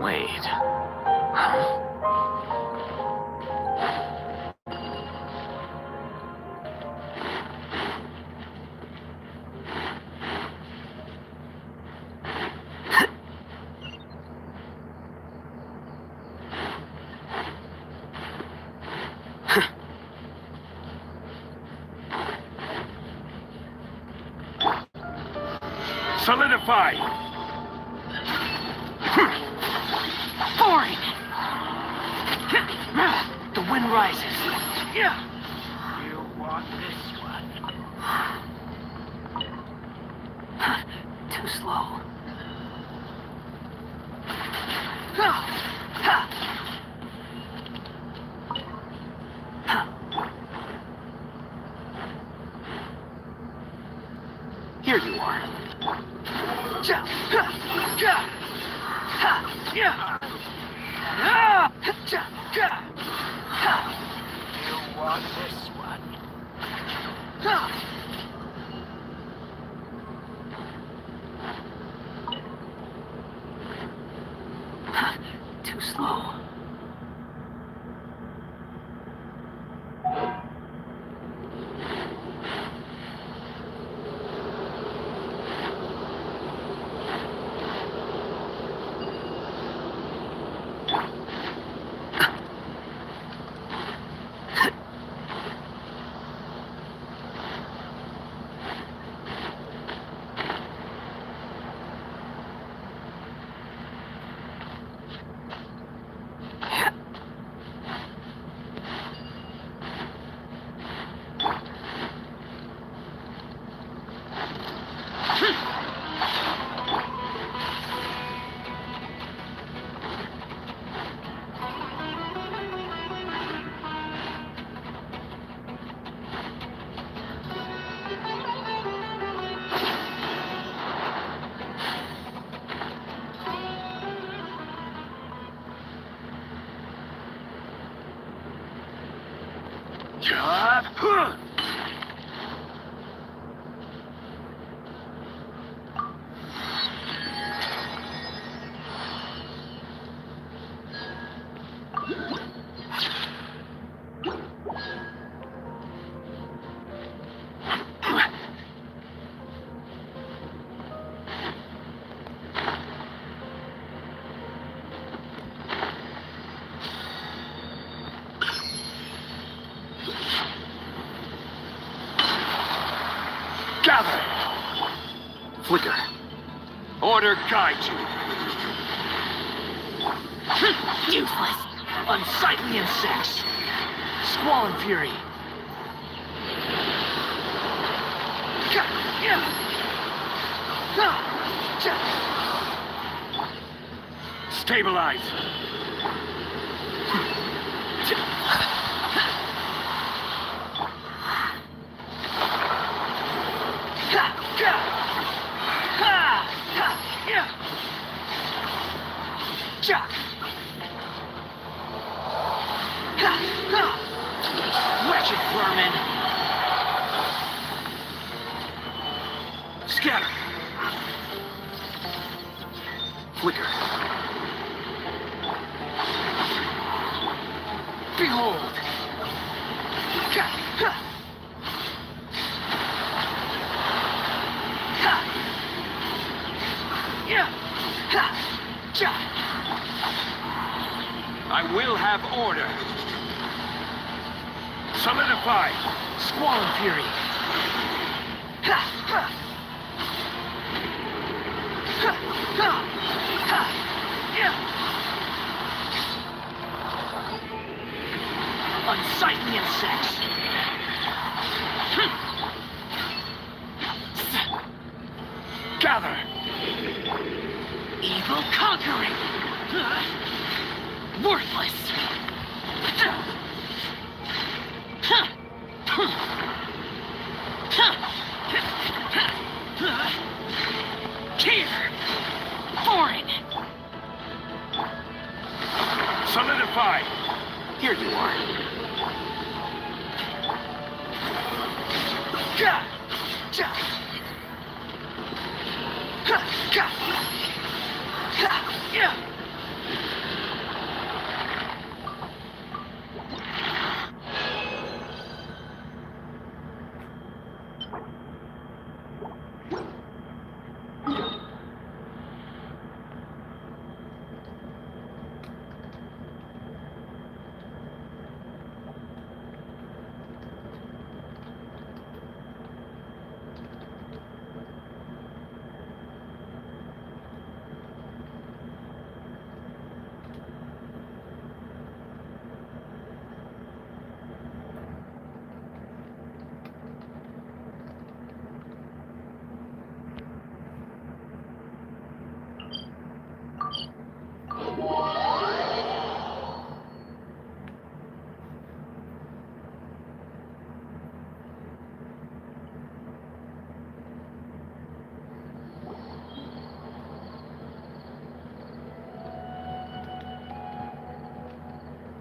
Wait. Huh? Solidify! Boring! The wind rises. You want this one? Too slow. Here you are. You want this one? Too slow. Gather! Flicker. Order guide you. Useless. Unsightly insects. Squall and fury. Stabilize. Wretched vermin. Scatter. Flicker. Behold. I will have order. Solidify. Squall and fury. Unsightly insects. Gather. Evil conquering. Worthless. Here. Foreign. Solidify. Here you are.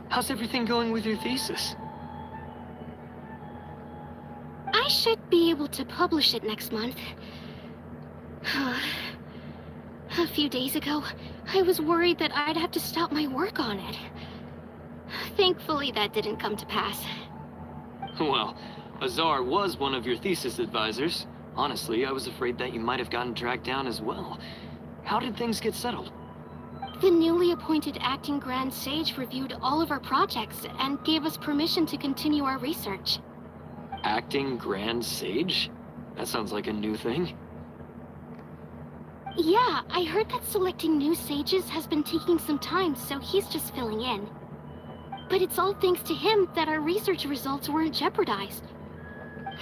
How's everything going with your thesis? I should be able to publish it next month. A few days ago, I was worried that I'd have to stop my work on it. Thankfully, that didn't come to pass. Well, Azar was one of your thesis advisors. Honestly, I was afraid that you might have gotten dragged down as well. How did things get settled? The newly appointed acting Grand Sage reviewed all of our projects and gave us permission to continue our research. Acting Grand Sage? That sounds like a new thing. Yeah, I heard that selecting new sages has been taking some time, so he's just filling in. But it's all thanks to him that our research results weren't jeopardized.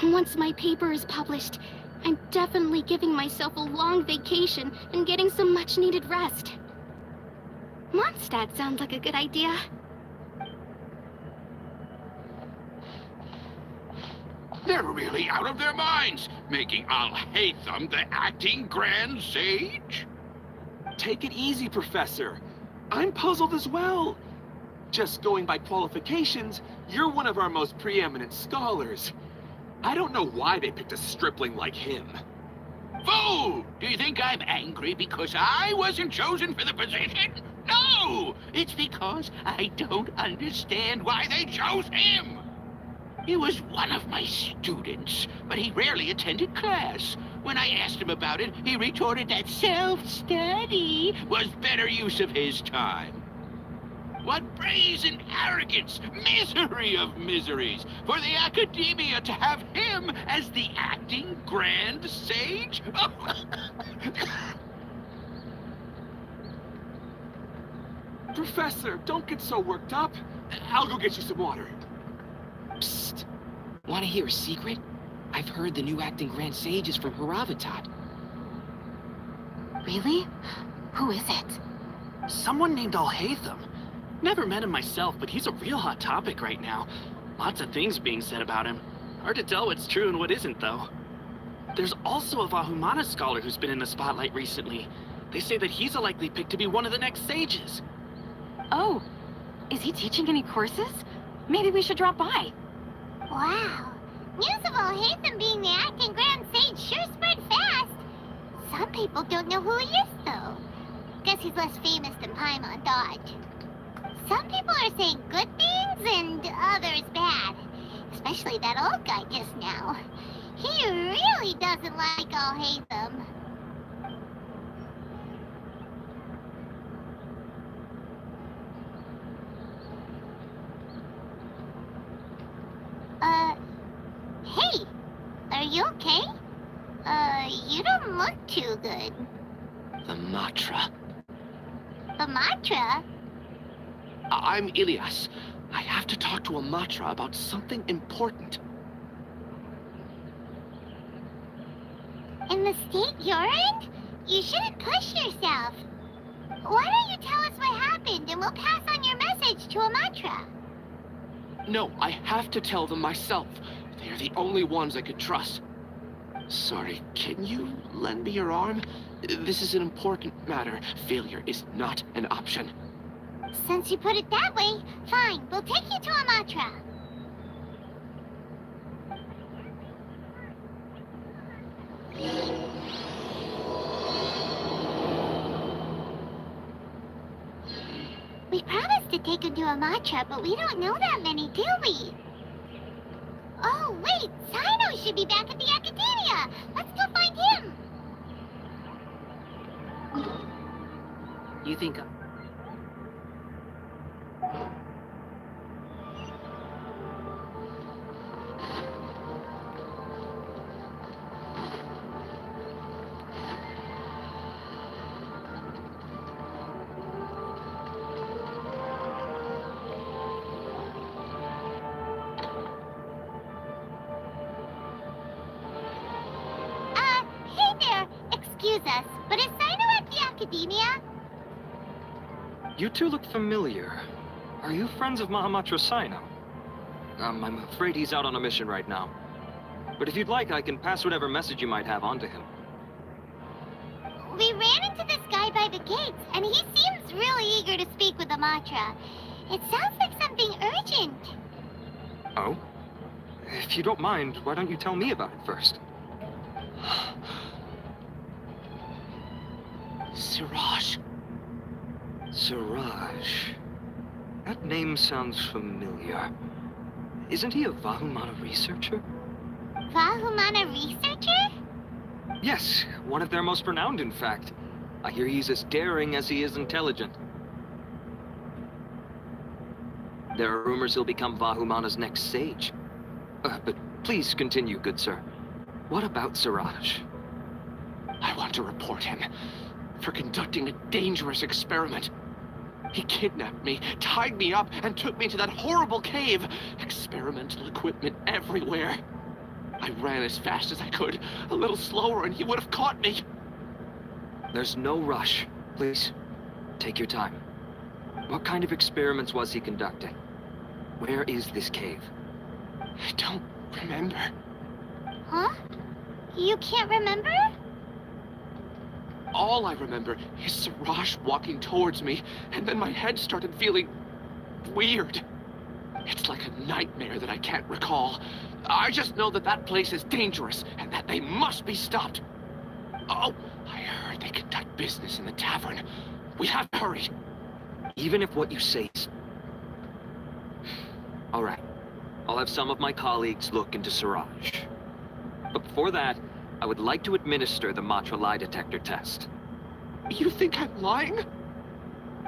Once my paper is published, I'm definitely giving myself a long vacation and getting some much-needed rest. Mondstadt sounds like a good idea. They're really out of their minds, making Alhaitham the acting Grand Sage? Take it easy, Professor. I'm puzzled as well. Just going by qualifications, you're one of our most preeminent scholars. I don't know why they picked a stripling like him. Fool! Do you think I'm angry because I wasn't chosen for the position? No! It's because I don't understand why they chose him! He was one of my students, but he rarely attended class. When I asked him about it, he retorted that self-study was better use of his time. What brazen arrogance, misery of miseries, for the academia to have him as the acting Grand Sage? Professor, don't get so worked up. I'll go get you some water. Psst. Want to hear a secret? I've heard the new acting Grand Sage is from Haravatat. Really? Who is it? Someone named Alhaitham. Never met him myself, but he's a real hot topic right now. Lots of things being said about him. Hard to tell what's true and what isn't, though. There's also a Vahumana scholar who's been in the spotlight recently. They say that he's a likely pick to be one of the next sages. Oh, is he teaching any courses? Maybe we should drop by. Wow. News of Alhaitham being the acting Grand Sage sure spread fast. Some people don't know who he is, though. Guess he's less famous than Paimon Dodge. Some people are saying good things and others bad. Especially that old guy just now. He really doesn't like Alhaitham. Hey, are you okay? You don't look too good. The Matra. The Matra? I'm Ilias. I have to talk to a Matra about something important. In the state you're in? You shouldn't push yourself. Why don't you tell us what happened and we'll pass on your message to a Matra? No, I have to tell them myself. They're the only ones I could trust. Sorry, can you lend me your arm? This is an important matter. Failure is not an option. Since you put it that way, fine, we'll take you to a Matra. We promised to take him to Amatra, but we don't know that many, do we? Oh, wait! Sino should be back at the Academia! Let's go find him! You think... Hey there! Excuse us, but is Sino at the Academia? You two look familiar. Are you friends of Mahamatra Sino? I'm afraid he's out on a mission right now. But if you'd like, I can pass whatever message you might have on to him. We ran into this guy by the gates, and he seems really eager to speak with Amatra. It sounds like something urgent. Oh? If you don't mind, why don't you tell me about it first? Siraj. Siraj. That name sounds familiar. Isn't he a Vahumana researcher? Vahumana researcher? Yes, one of their most renowned, in fact. I hear he's as daring as he is intelligent. There are rumors he'll become Vahumana's next sage. But please continue, good sir. What about Siraj? I want to report him for conducting a dangerous experiment. He kidnapped me, tied me up, and took me to that horrible cave. Experimental equipment everywhere. I ran as fast as I could, a little slower, and he would have caught me. There's no rush. Please, take your time. What kind of experiments was he conducting? Where is this cave? I don't remember. Huh? You can't remember? All I remember is Siraj walking towards me, and then my head started feeling weird. It's like a nightmare that I can't recall. I just know that that place is dangerous, and that they must be stopped. Oh, I heard they conduct business in the tavern. We have to hurry. Even if what you say is... All right. I'll have some of my colleagues look into Siraj. But before that, I would like to administer the Matra lie detector test. You think I'm lying?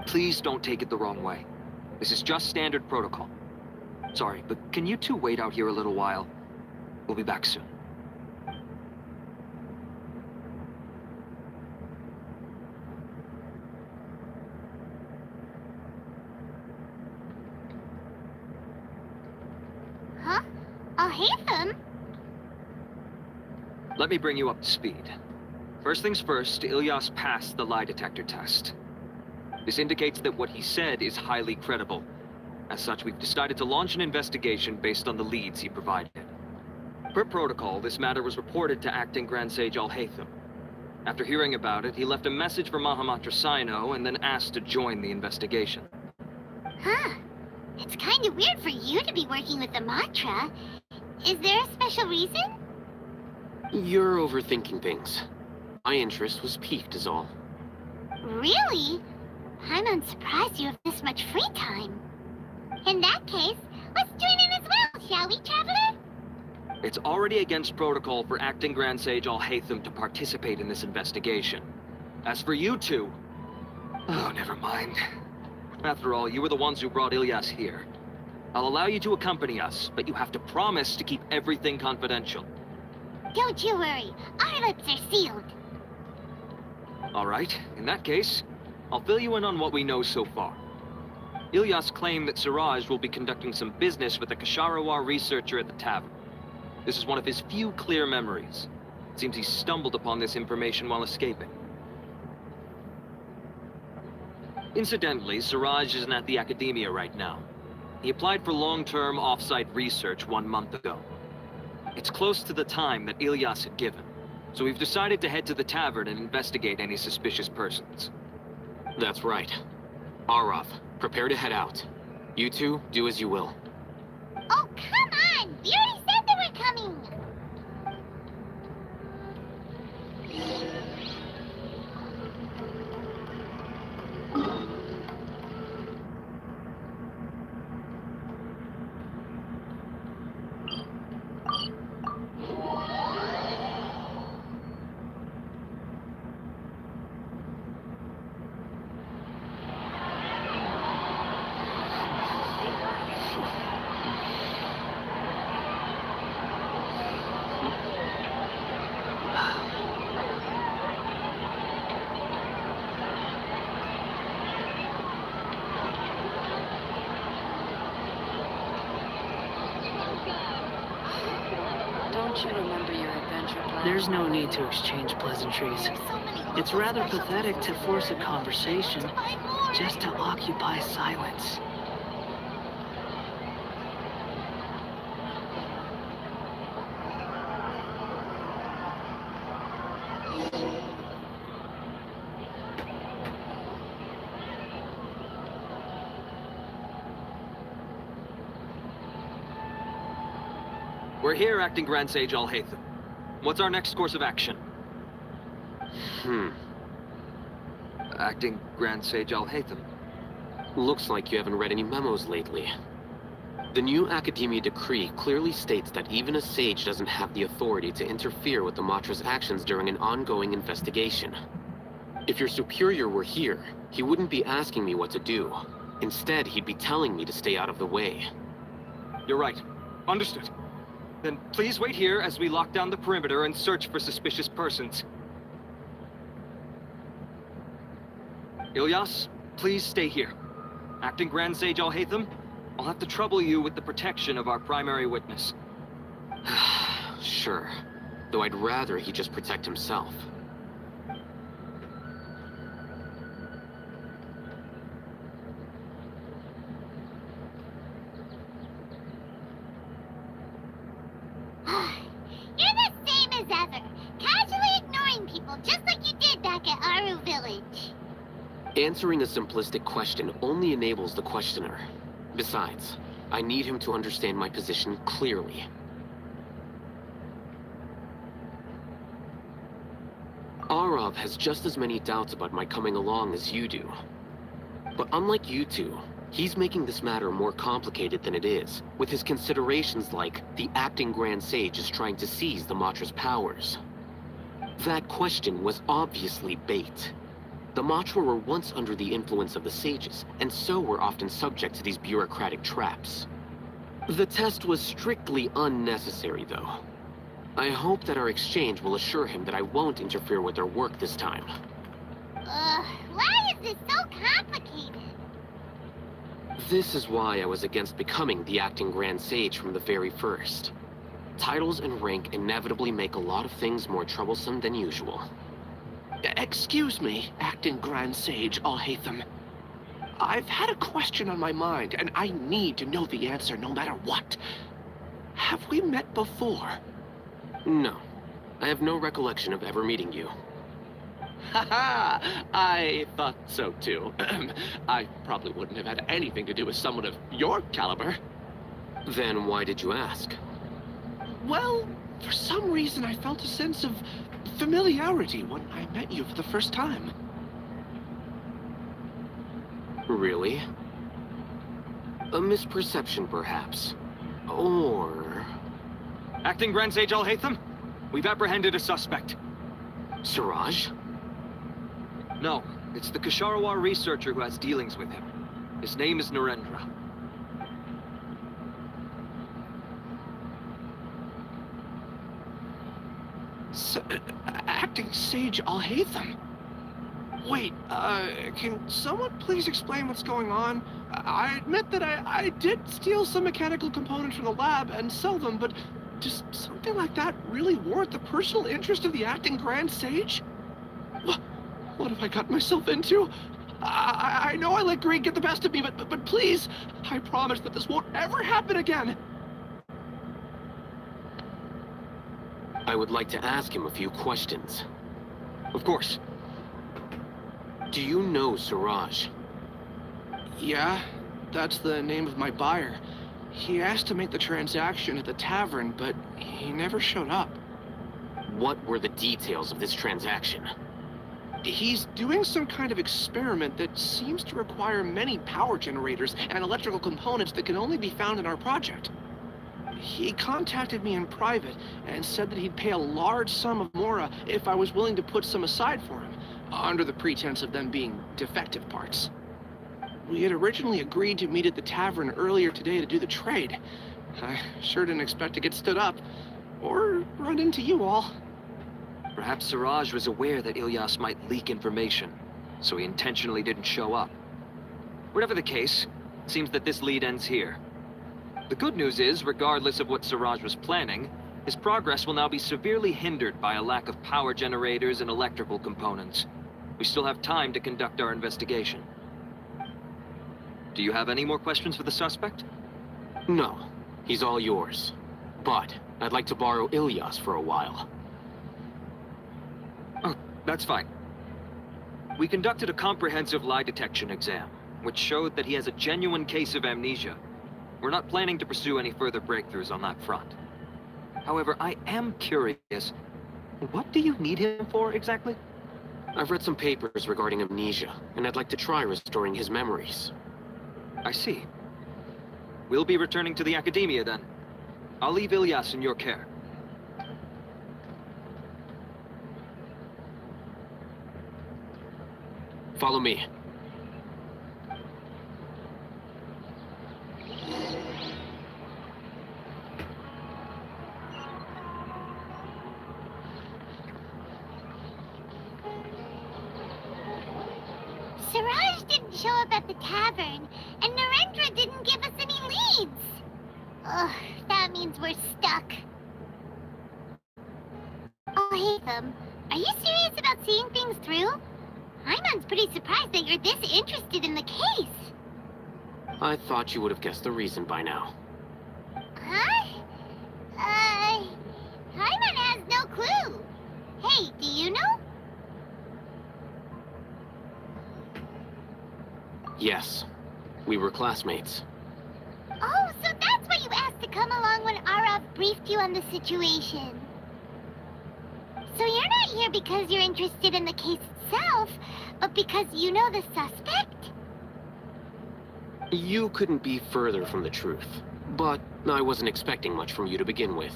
Please don't take it the wrong way. This is just standard protocol. Sorry, but can you two wait out here a little while? We'll be back soon. Huh? Alhaitham? Let me bring you up to speed. First things first, Ilyas passed the lie detector test. This indicates that what he said is highly credible. As such, we've decided to launch an investigation based on the leads he provided. Per protocol, this matter was reported to Acting Grand Sage Alhaitham. After hearing about it, he left a message for Mahamatra Sino and then asked to join the investigation. Huh. It's kind of weird for you to be working with Amatra. Is there a special reason? You're overthinking things. My interest was piqued is all. Really? I'm unsurprised you have this much free time. In that case, let's join in as well, shall we, Traveler? It's already against protocol for Acting Grand Sage Alhaitham to participate in this investigation. As for you two... Oh, never mind. After all, you were the ones who brought Ilyas here. I'll allow you to accompany us, but you have to promise to keep everything confidential. Don't you worry. Our lips are sealed. All right, in that case, I'll fill you in on what we know so far. Ilyas claimed that Siraj will be conducting some business with a Kasharawar researcher at the tavern. This is one of his few clear memories. It seems he stumbled upon this information while escaping. Incidentally, Siraj isn't at the Academia right now. He applied for long-term off-site research 1 month ago. It's close to the time that Ilyas had given, so we've decided to head to the tavern and investigate any suspicious persons. That's right. Arav, prepare to head out. You two, do as you will. Oh, come on! We already said that we're coming! There's no need to exchange pleasantries. It's rather pathetic to force a conversation just to occupy silence. We're here, Acting Grand Sage Alhaitham. What's our next course of action? Acting Grand Sage Alhaitham. Looks like you haven't read any memos lately. The new Academia decree clearly states that even a sage doesn't have the authority to interfere with the Matra's actions during an ongoing investigation. If your superior were here, he wouldn't be asking me what to do. Instead, he'd be telling me to stay out of the way. You're right. Understood. Then please wait here as we lock down the perimeter and search for suspicious persons. Ilyas, please stay here. Acting Grand Sage Alhaitham, I'll have to trouble you with the protection of our primary witness. Sure. Though I'd rather he just protect himself. You're the same as ever, casually ignoring people just like you did back at Aru Village. Answering a simplistic question only enables the questioner. Besides, I need him to understand my position clearly. Arav has just as many doubts about my coming along as you do. But unlike you two, he's making this matter more complicated than it is, with his considerations like the acting Grand Sage is trying to seize the Matra's powers. That question was obviously bait. The Matra were once under the influence of the sages, and so were often subject to these bureaucratic traps. The test was strictly unnecessary, though. I hope that our exchange will assure him that I won't interfere with their work this time. Why is this so complicated? This is why I was against becoming the acting Grand Sage from the very first. Titles and rank inevitably make a lot of things more troublesome than usual. Excuse me, Acting Grand Sage Alhaitham. I've had a question on my mind, and I need to know the answer no matter what. Have we met before? No. I have no recollection of ever meeting you. Haha! I thought so too. I probably wouldn't have had anything to do with someone of your caliber. Then why did you ask? Well, for some reason I felt a sense of familiarity when I met you for the first time. Really? A misperception, perhaps. Or... Acting Grand Sage Alhaitham, we've apprehended a suspect. Siraj? No, it's the Kasharawar researcher who has dealings with him. His name is Narendra. Acting Sage Alhaitham? Wait, can someone please explain what's going on? I admit that I did steal some mechanical components from the lab and sell them, but does something like that really warrant the personal interest of the Acting Grand Sage? What have I gotten myself into? I know I let greed get the best of me, but please, I promise that this won't ever happen again. I would like to ask him a few questions. Of course. Do you know Siraj? Yeah, that's the name of my buyer. He asked to make the transaction at the tavern, but he never showed up. What were the details of this transaction? He's doing some kind of experiment that seems to require many power generators and electrical components that can only be found in our project. He contacted me in private and said that he'd pay a large sum of Mora if I was willing to put some aside for him, under the pretense of them being defective parts. We had originally agreed to meet at the tavern earlier today to do the trade. I sure didn't expect to get stood up, or run into you all. Perhaps Siraj was aware that Ilyas might leak information, so he intentionally didn't show up. Whatever the case, it seems that this lead ends here. The good news is, regardless of what Siraj was planning, His progress will now be severely hindered by a lack of power generators and electrical components. We still have time to conduct our investigation. Do you have any more questions for the suspect? No, he's all yours. But I'd like to borrow Ilyas for a while. Oh, that's fine. We conducted a comprehensive lie detection exam, which showed that he has a genuine case of amnesia. We're not planning to pursue any further breakthroughs on that front. However, I am curious, what do you need him for exactly? I've read some papers regarding amnesia, and I'd like to try restoring his memories. I see. We'll be returning to the Academia then. I'll leave Ilyas in your care. Follow me. Siraj didn't show up at the tavern, and Narendra didn't give us any leads. Ugh, that means we're stuck. Alhaitham, are you serious about seeing things through? Ayman's pretty surprised that you're this interested in the case. I thought you would have guessed the reason by now. Huh? Ayman has no clue. Hey, do you know? Yes, we were classmates. Oh, so that's why you asked to come along when Arav briefed you on the situation. So you're not here because you're interested in the case itself, but because you know the suspect? You couldn't be further from the truth, but I wasn't expecting much from you to begin with.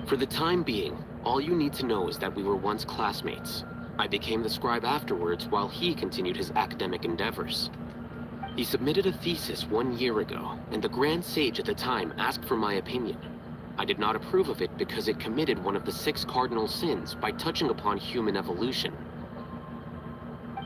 For the time being, all you need to know is that we were once classmates. I became the scribe afterwards while he continued his academic endeavors. He submitted a thesis 1 year ago, and the Grand Sage at the time asked for my opinion. I did not approve of it because it committed one of the 6 cardinal sins by touching upon human evolution.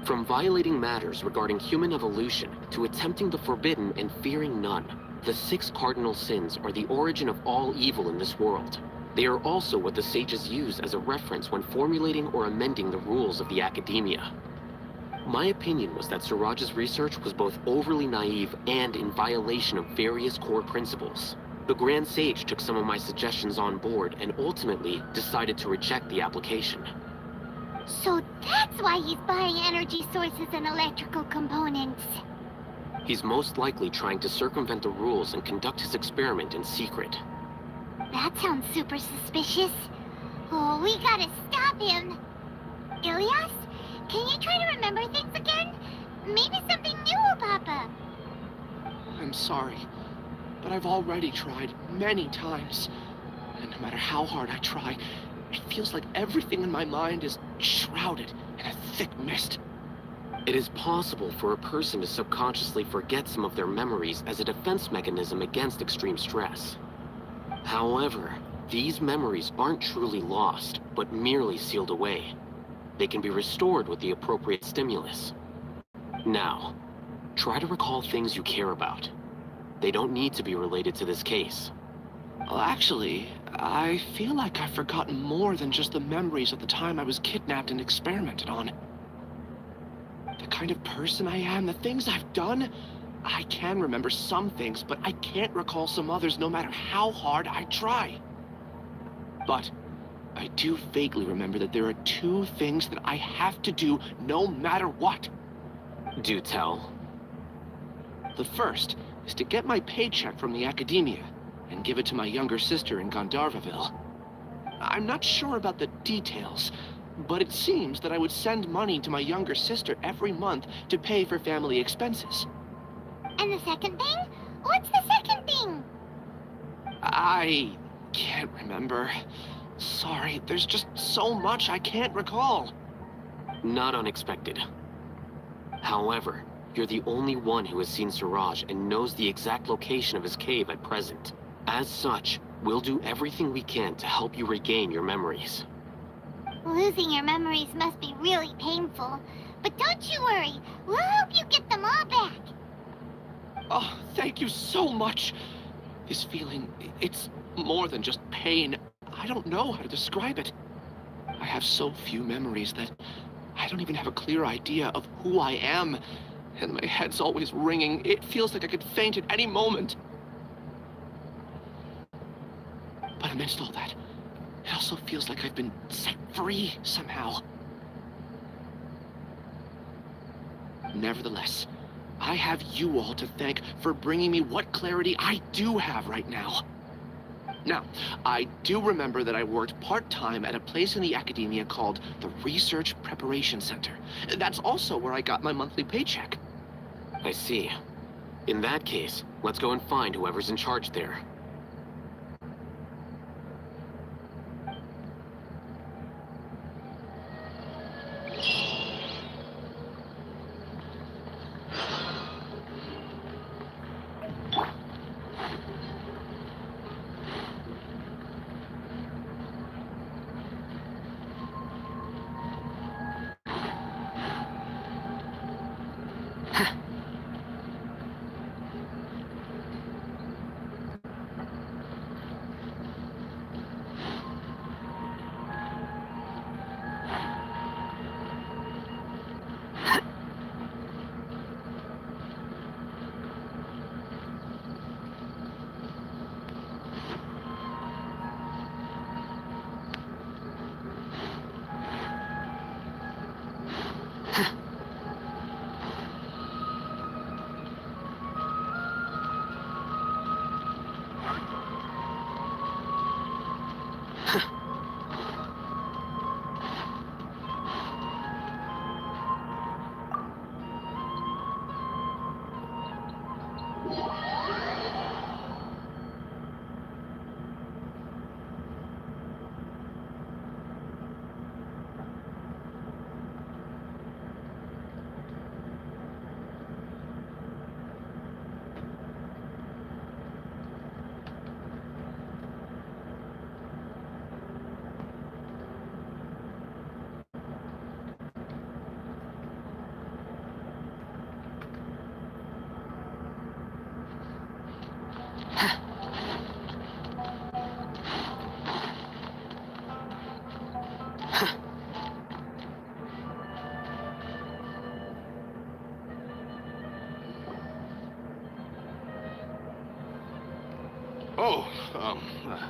From violating matters regarding human evolution to attempting the forbidden and fearing none, the 6 cardinal sins are the origin of all evil in this world. They are also what the sages use as a reference when formulating or amending the rules of the Academia. My opinion was that Siraj's research was both overly naive and in violation of various core principles. The Grand Sage took some of my suggestions on board and ultimately decided to reject the application. So that's why he's buying energy sources and electrical components. He's most likely trying to circumvent the rules and conduct his experiment in secret. That sounds super suspicious. Oh, we gotta stop him. Ilyas, can you try to remember things again? Maybe something new will pop up. I'm sorry, but I've already tried many times. And no matter how hard I try, it feels like everything in my mind is shrouded in a thick mist. It is possible for a person to subconsciously forget some of their memories as a defense mechanism against extreme stress. However, these memories aren't truly lost, but merely sealed away. They can be restored with the appropriate stimulus. Now, try to recall things you care about. They don't need to be related to this case. Well, actually, I feel like I've forgotten more than just the memories of the time I was kidnapped and experimented on. The kind of person I am, the things I've done, I can remember some things, but I can't recall some others no matter how hard I try. But I do vaguely remember that there are 2 things that I have to do no matter what. Do tell. The first is to get my paycheck from the Academia and give it to my younger sister in Gandharvaville. I'm not sure about the details, but it seems that I would send money to my younger sister every month to pay for family expenses. And the second thing? What's the second thing? I can't remember. Sorry, there's just so much I can't recall. Not unexpected. However, you're the only one who has seen Siraj and knows the exact location of his cave at present. As such, we'll do everything we can to help you regain your memories. Losing your memories must be really painful. But don't you worry, we'll help you get them all back. Oh, thank you so much. This feeling, it's more than just pain. I don't know how to describe it. I have so few memories that I don't even have a clear idea of who I am. And my head's always ringing. It feels like I could faint at any moment. But amidst all that, it also feels like I've been set free somehow. Nevertheless, I have you all to thank for bringing me what clarity I do have right now. Now, I do remember that I worked part-time at a place in the academia called the Research Preparation Center. That's also where I got my monthly paycheck. I see. In that case, let's go and find whoever's in charge there.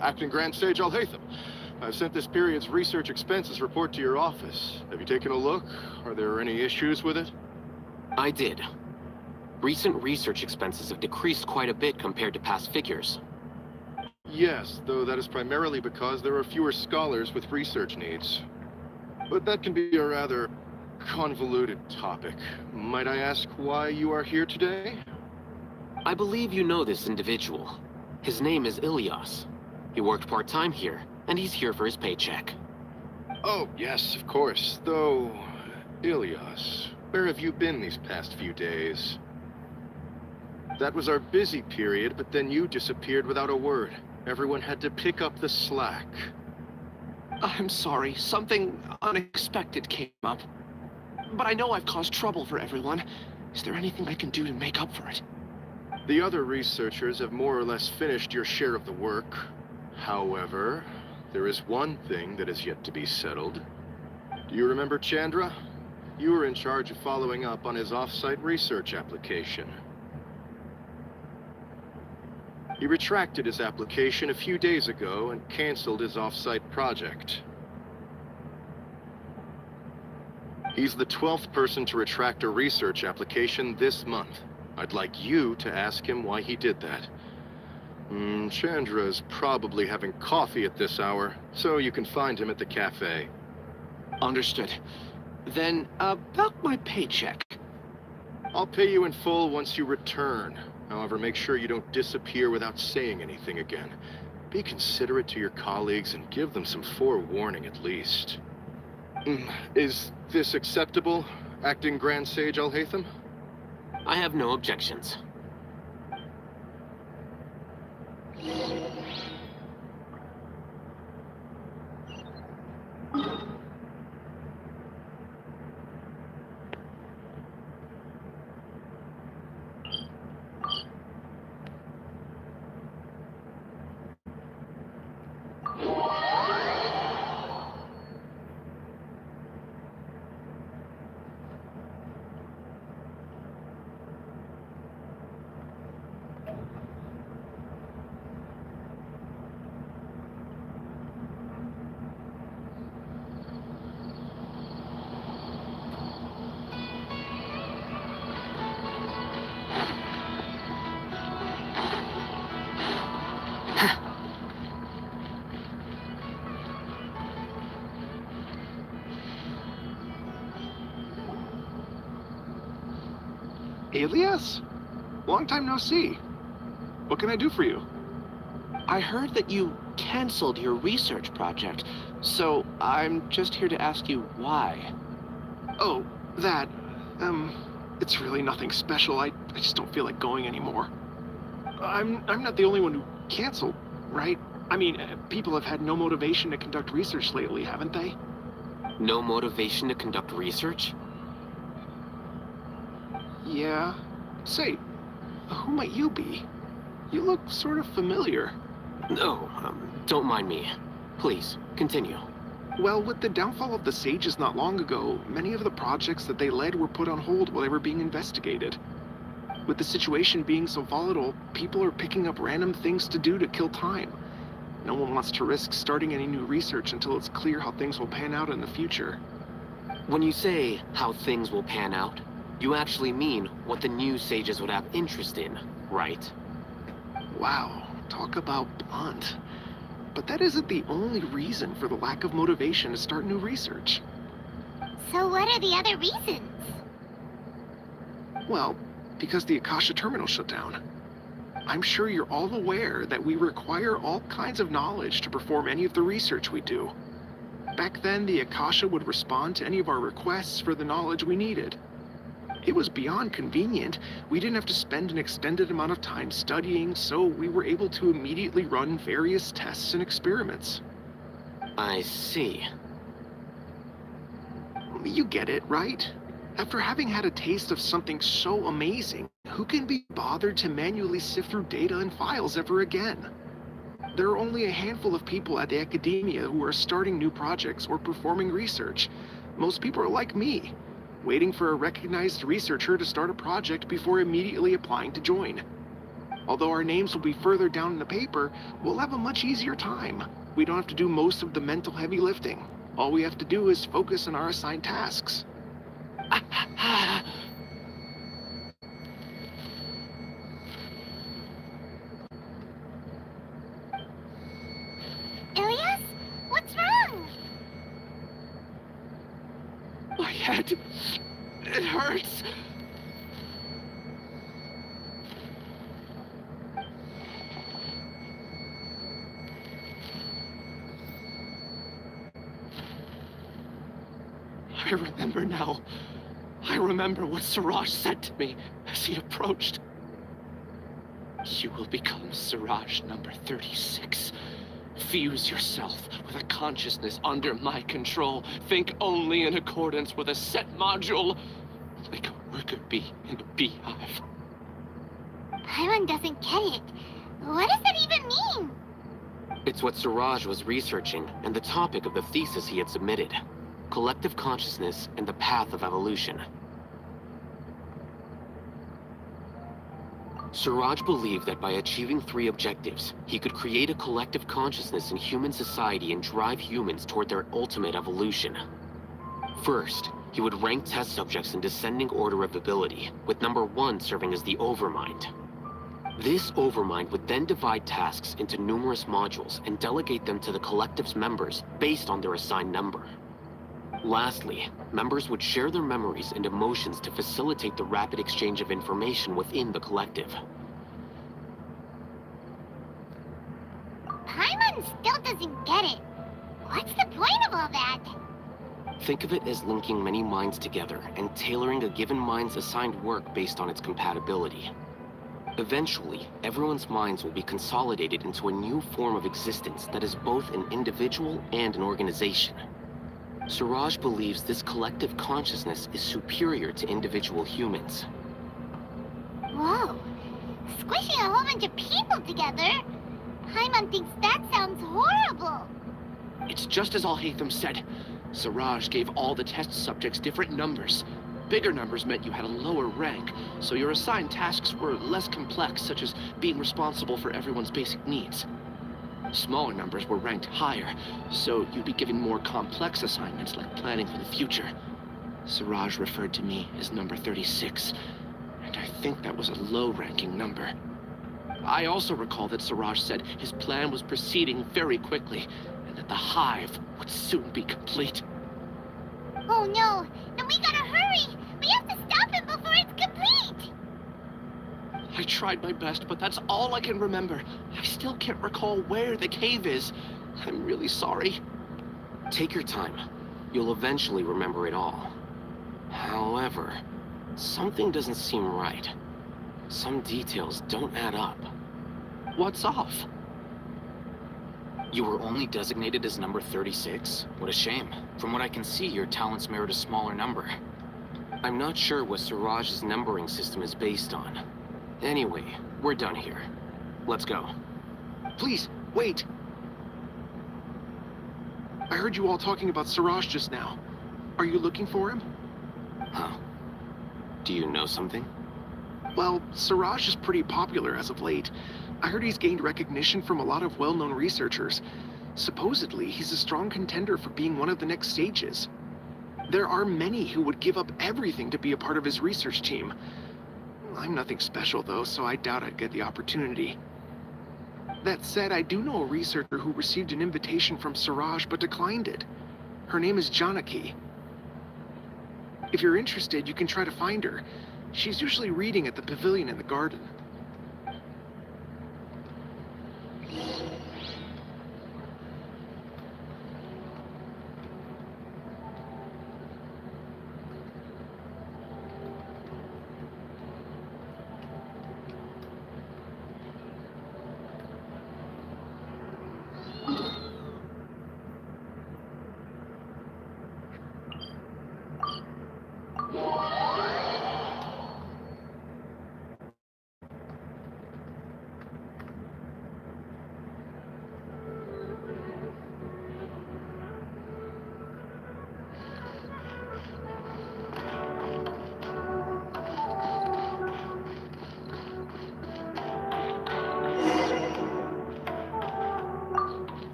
Acting Grand Sage Alhaitham. I've sent this period's research expenses report to your office. Have you taken a look? Are there any issues with it? I did. Recent research expenses have decreased quite a bit compared to past figures. Yes, though that is primarily because there are fewer scholars with research needs. But that can be a rather convoluted topic. Might I ask why you are here today? I believe you know this individual. His name is Ilyas. He worked part-time here, and he's here for his paycheck. Oh, yes, of course. Though, Ilyas, where have you been these past few days? That was our busy period, but then you disappeared without a word. Everyone had to pick up the slack. I'm sorry, something unexpected came up. But I know I've caused trouble for everyone. Is there anything I can do to make up for it? The other researchers have more or less finished your share of the work. However, there is one thing that is yet to be settled. Do you remember Chandra? You were in charge of following up on his off-site research application. He retracted his application a few days ago and canceled his off-site project. He's the 12th person to retract a research application this month. I'd like you to ask him why he did that. Chandra's probably having coffee at this hour, so you can find him at the cafe. Understood. Then, about my paycheck. I'll pay you in full once you return. However, make sure you don't disappear without saying anything again. Be considerate to your colleagues and give them some forewarning at least. Is this acceptable, Acting Grand Sage Alhaitham? I have no objections. Alias? Long time no see. What can I do for you? I heard that you canceled your research project, so I'm just here to ask you why. Oh, that, it's really nothing special. I just don't feel like going anymore. I'm not the only one who canceled, right? I mean, people have had no motivation to conduct research lately, haven't they? No motivation to conduct research? Yeah. Say, who might you be? You look sort of familiar. No, don't mind me. Please, continue. Well, with the downfall of the Sages not long ago, many of the projects that they led were put on hold while they were being investigated. With the situation being so volatile, people are picking up random things to do to kill time. No one wants to risk starting any new research until it's clear how things will pan out in the future. When you say how things will pan out, you actually mean what the new Sages would have interest in, right? Wow, talk about blunt. But that isn't the only reason for the lack of motivation to start new research. So what are the other reasons? Well, because the Akasha terminal shut down. I'm sure you're all aware that we require all kinds of knowledge to perform any of the research we do. Back then, the Akasha would respond to any of our requests for the knowledge we needed. It was beyond convenient. We didn't have to spend an extended amount of time studying, so we were able to immediately run various tests and experiments. I see. You get it, right? After having had a taste of something so amazing, who can be bothered to manually sift through data and files ever again? There are only a handful of people at the academia who are starting new projects or performing research. Most people are like me, waiting for a recognized researcher to start a project before immediately applying to join. Although our names will be further down in the paper, we'll have a much easier time. We don't have to do most of the mental heavy lifting. All we have to do is focus on our assigned tasks. Ilias? What's wrong? My head, it hurts. I remember now. I remember what Siraj said to me as he approached. You will become Siraj number 36. Fuse yourself with a consciousness under my control. Think only in accordance with a set module, like a worker bee in a beehive. Paimon doesn't get it. What does that even mean? It's what Siraj was researching, and the topic of the thesis he had submitted. Collective consciousness and the path of evolution. Siraj believed that by achieving 3 objectives, he could create a collective consciousness in human society and drive humans toward their ultimate evolution. First, he would rank test subjects in descending order of ability, with number 1 serving as the Overmind. This Overmind would then divide tasks into numerous modules and delegate them to the collective's members based on their assigned number. Lastly, members would share their memories and emotions to facilitate the rapid exchange of information within the collective. Paimon still doesn't get it. What's the point of all that? Think of it as linking many minds together and tailoring a given mind's assigned work based on its compatibility. Eventually, everyone's minds will be consolidated into a new form of existence that is both an individual and an organization. Siraj believes this collective consciousness is superior to individual humans. Whoa. Squishing a whole bunch of people together? Paimon thinks that sounds horrible. It's just as Alhaitham said. Siraj gave all the test subjects different numbers. Bigger numbers meant you had a lower rank, so your assigned tasks were less complex, such as being responsible for everyone's basic needs. Smaller numbers were ranked higher, so you'd be given more complex assignments like planning for the future. Siraj referred to me as number 36, and I think that was a low-ranking number. I also recall that Siraj said his plan was proceeding very quickly, and that the hive would soon be complete. Oh no, then we gotta hurry! We have to stop him before it's complete! tried my best, but that's all I can remember. I still can't recall where the cave is. I'm really sorry. Take your time. You'll eventually remember it all. However, something doesn't seem right. Some details don't add up. What's off? You were only designated as number 36? What a shame. From what I can see, your talents merit a smaller number. I'm not sure what Siraj's numbering system is based on. Anyway, we're done here. Let's go. Please, wait. I heard you all talking about Siraj just now. Are you looking for him? Huh. Do you know something? Well, Siraj is pretty popular as of late. I heard he's gained recognition from a lot of well-known researchers. Supposedly, he's a strong contender for being one of the next sages. There are many who would give up everything to be a part of his research team. I'm nothing special, though, so I doubt I'd get the opportunity. That said, I do know a researcher who received an invitation from Siraj but declined it. Her name is Janaki. If you're interested, you can try to find her. She's usually reading at the pavilion in the garden.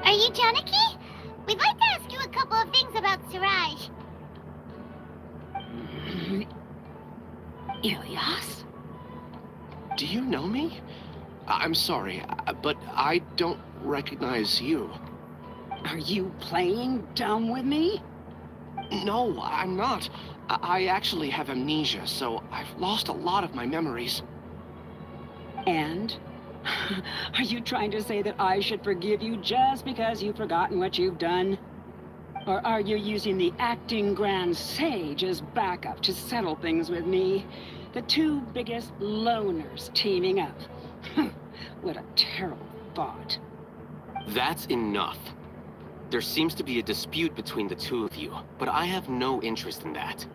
Are you Janaki? We'd like to ask you a couple of things about Siraj. Ilyas? Do you know me? I'm sorry, but I don't recognize you. Are you playing dumb with me? No, I'm not. I actually have amnesia, so I've lost a lot of my memories. And? Are you trying to say that I should forgive you just because you've forgotten what you've done? Or are you using the acting Grand Sage as backup to settle things with me? The two biggest loners teaming up. What a terrible thought. That's enough. There seems to be a dispute between the two of you, but I have no interest in that.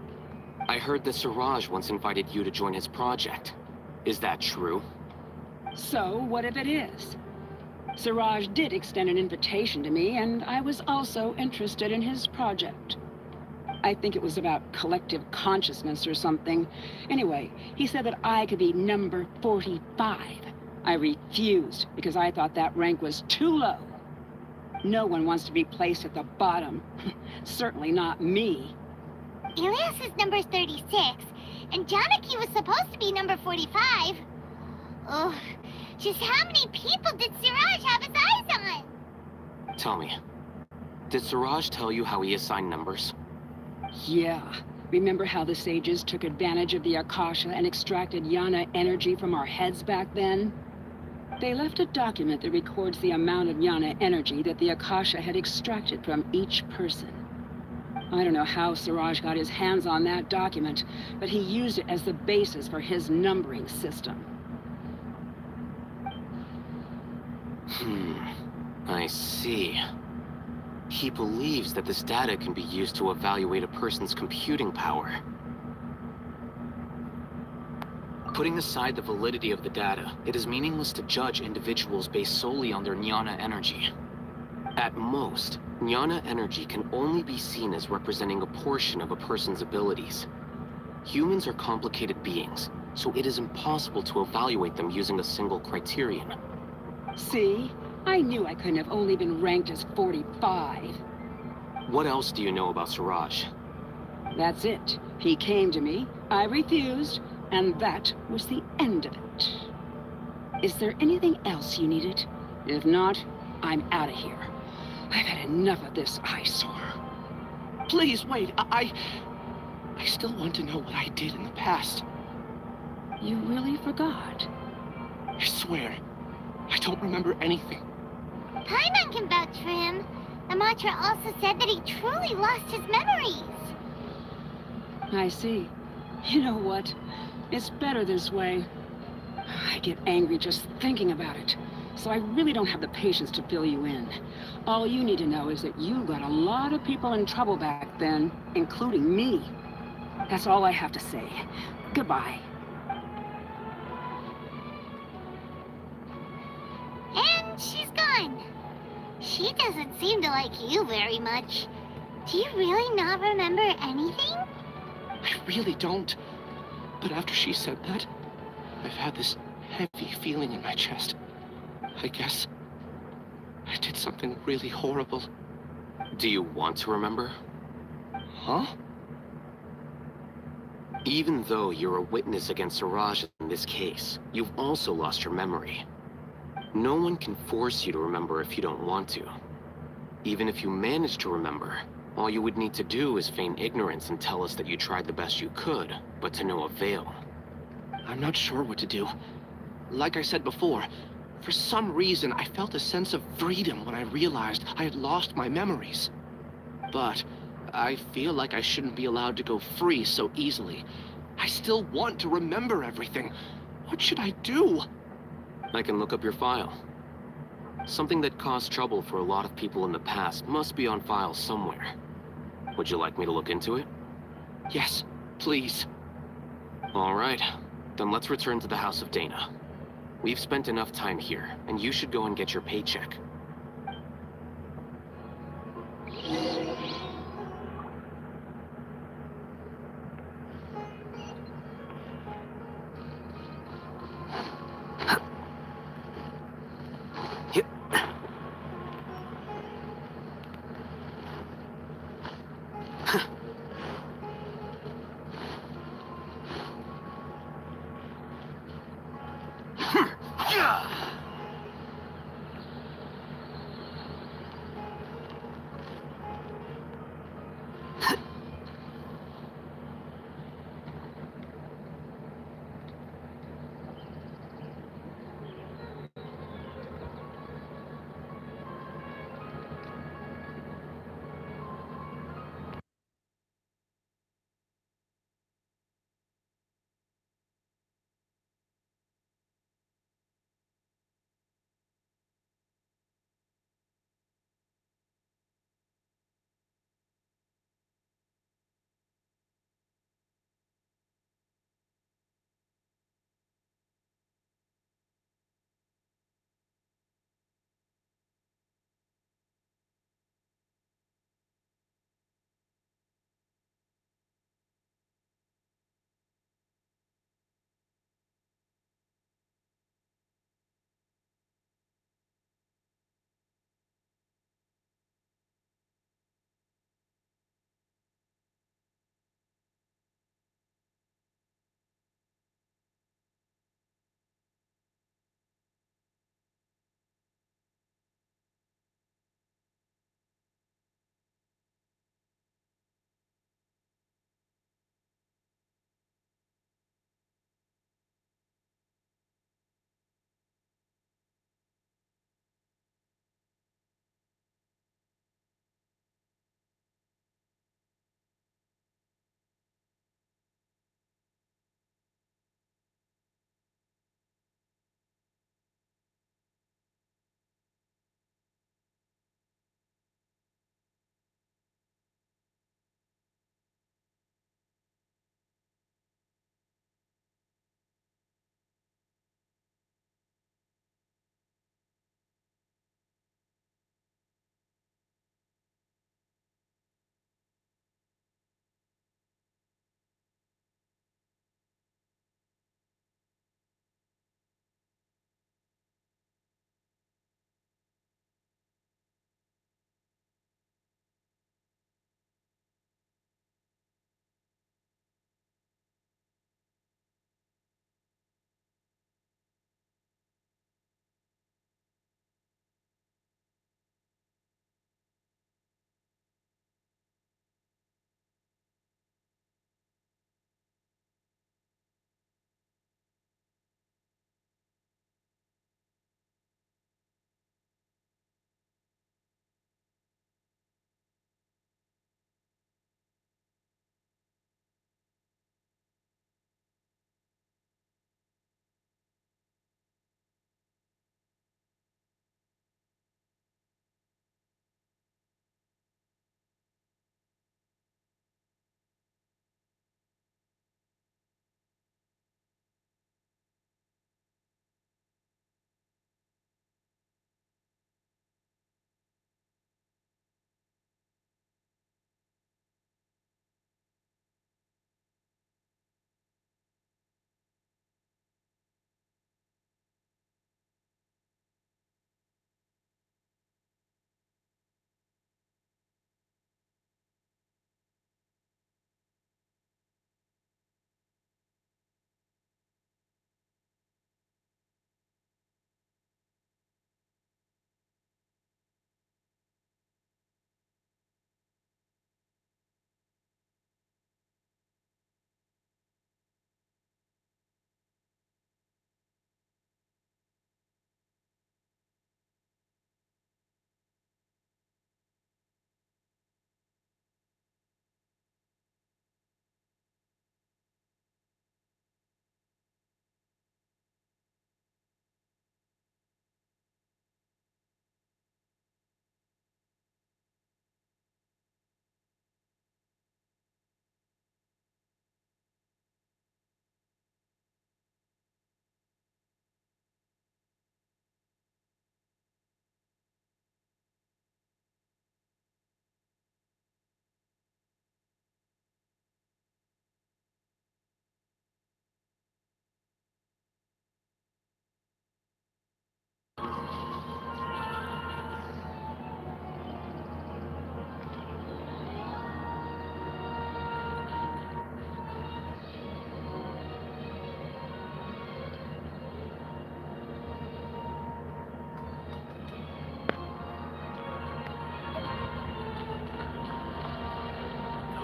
I heard that Siraj once invited you to join his project. Is that true? So, what if it is? Siraj did extend an invitation to me, and I was also interested in his project. I think it was about collective consciousness or something. Anyway, he said that I could be number 45. I refused because I thought that rank was too low. No one wants to be placed at the bottom. Certainly not me. Ilyas is number 36, and Janaki was supposed to be number 45. Oh, just how many people did Siraj have his eyes on? Tell me, did Siraj tell you how he assigned numbers? Yeah. Remember how the sages took advantage of the Akasha and extracted Yana energy from our heads back then? They left a document that records the amount of Yana energy that the Akasha had extracted from each person. I don't know how Siraj got his hands on that document, but he used it as the basis for his numbering system. I see. He believes that this data can be used to evaluate a person's computing power. Putting aside the validity of the data, it is meaningless to judge individuals based solely on their Jnana energy. At most, Jnana energy can only be seen as representing a portion of a person's abilities. Humans are complicated beings, so it is impossible to evaluate them using a single criterion. See? I knew I couldn't have only been ranked as 45. What else do you know about Siraj? That's it. He came to me, I refused, and that was the end of it. Is there anything else you needed? If not, I'm out of here. I've had enough of this eyesore. Please, wait, I still want to know what I did in the past. You really forgot? I swear, I don't remember anything. Paimon can vouch for him. The mantra also said that he truly lost his memories. I see. You know what? It's better this way. I get angry just thinking about it. So I really don't have the patience to fill you in. All you need to know is that you got a lot of people in trouble back then, including me. That's all I have to say. Goodbye. And she's gone. She doesn't seem to like you very much. Do you really not remember anything? I really don't. But after she said that, I've had this heavy feeling in my chest. I guess I did something really horrible. Do you want to remember? Huh? Even though you're a witness against Siraj in this case, you've also lost your memory. No one can force you to remember if you don't want to. Even if you manage to remember, all you would need to do is feign ignorance and tell us that you tried the best you could, but to no avail. I'm not sure what to do. Like I said before, for some reason I felt a sense of freedom when I realized I had lost my memories. But I feel like I shouldn't be allowed to go free so easily. I still want to remember everything. What should I do? I can look up your file. Something that caused trouble for a lot of people in the past must be on file somewhere. Would you like me to look into it? Yes, please. All right. Then let's return to the House of Dana. We've spent enough time here, and you should go and get your paycheck.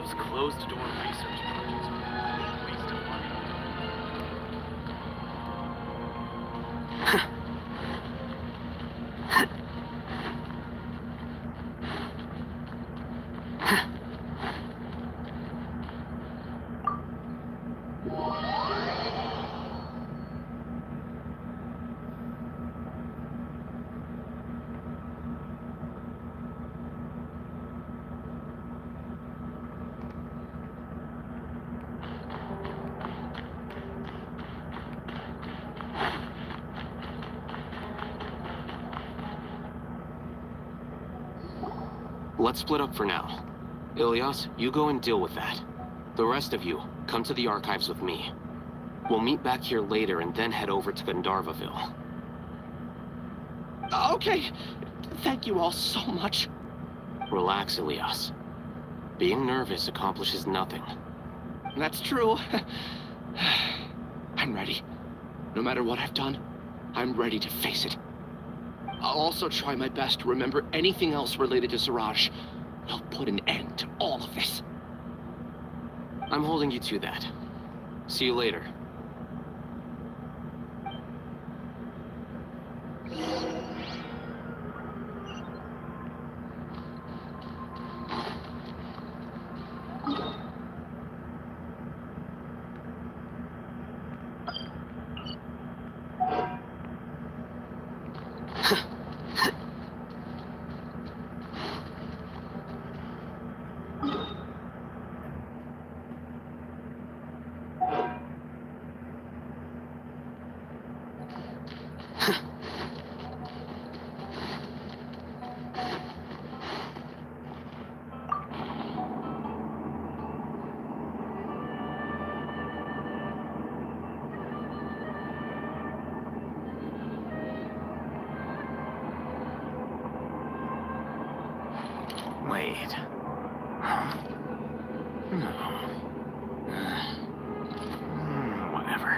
Those closed-door research projects are a complete waste of money. Let's split up for now. Ilyas, you go and deal with that. The rest of you, come to the archives with me. We'll meet back here later and then head over to Gandharvaville. Okay. Thank you all so much. Relax, Ilyas. Being nervous accomplishes nothing. That's true. I'm ready. No matter what I've done, I'm ready to face it. I'll also try my best to remember anything else related to Siraj. We'll put an end to all of this. I'm holding you to that. See you later. Wait. Huh? No. Whatever.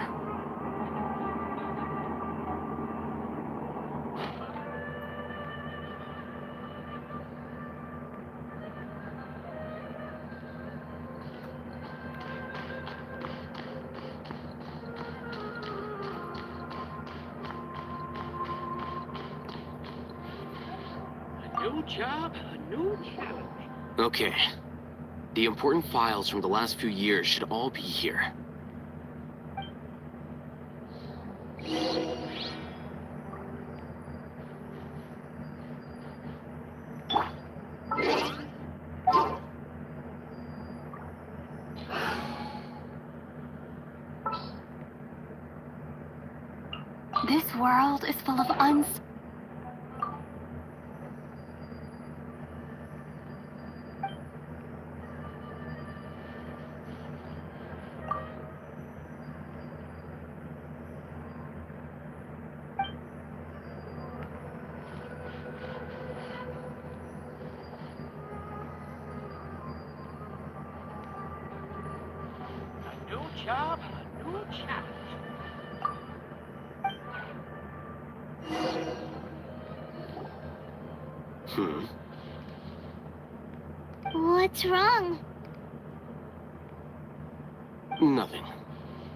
A new job, a new challenge. Okay. The important files from the last few years should all be here. This world is full of A new job, a new challenge. What's wrong? Nothing.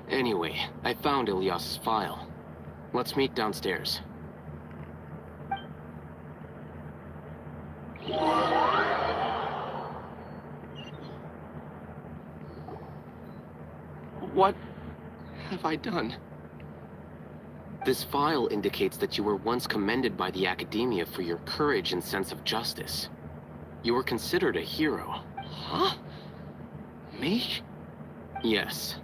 Anyway, I found Ilyas's file. Let's meet downstairs. What have I done? This file indicates that you were once commended by the Academia for your courage and sense of justice. You were considered a hero. Huh? Me? Yes.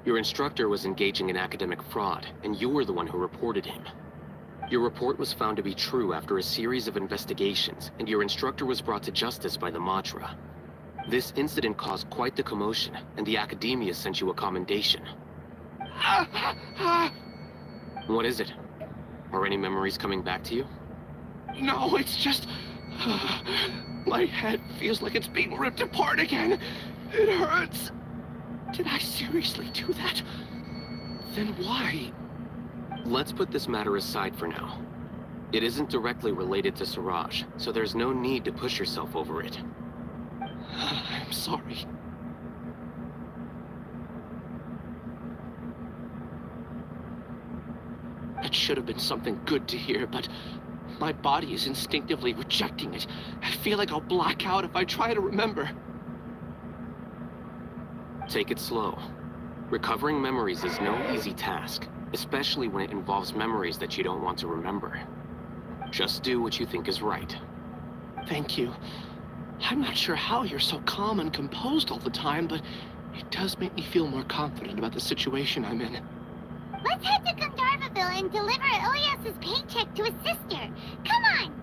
Your instructor was engaging in academic fraud, and you were the one who reported him. Your report was found to be true after a series of investigations, and your instructor was brought to justice by the Majra. This incident caused quite the commotion, and the Academia sent you a commendation. What is it? Are any memories coming back to you? No, it's just... my head feels like it's being ripped apart again. It hurts. Did I seriously do that? Then why? Let's put this matter aside for now. It isn't directly related to Siraj, so there's no need to push yourself over it. I'm I'm sorry. It should have been something good to hear, but my body is instinctively rejecting it. I feel like I'll black out if I try to remember. Take it slow. Recovering memories is no easy task, especially when it involves memories that you don't want to remember. Just do what you think is right. Thank you. I'm not sure how you're so calm and composed all the time, but it does make me feel more confident about the situation I'm in. Let's head to Gandharvaville and deliver Ilyas's paycheck to his sister. Come on!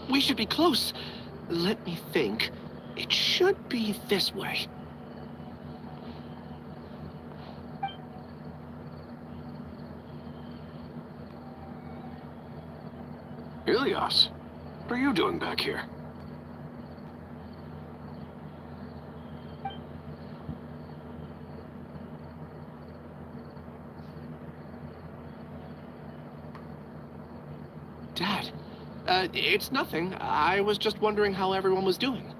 We should be close. Let me think. It should be this way. Ilyas, what are you doing back here? Dad, it's nothing. I was just wondering how everyone was doing.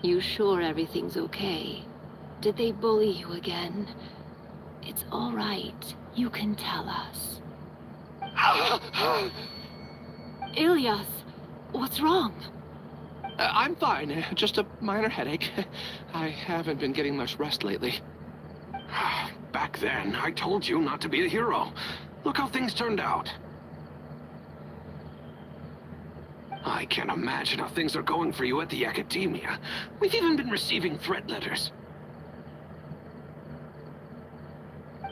You sure everything's okay? Did they bully you again? It's all right. You can tell us. Ilyas, what's wrong? I'm fine. Just a minor headache. I haven't been getting much rest lately. Back then, I told you not to be a hero. Look how things turned out. I can't imagine how things are going for you at the Academia. We've even been receiving threat letters.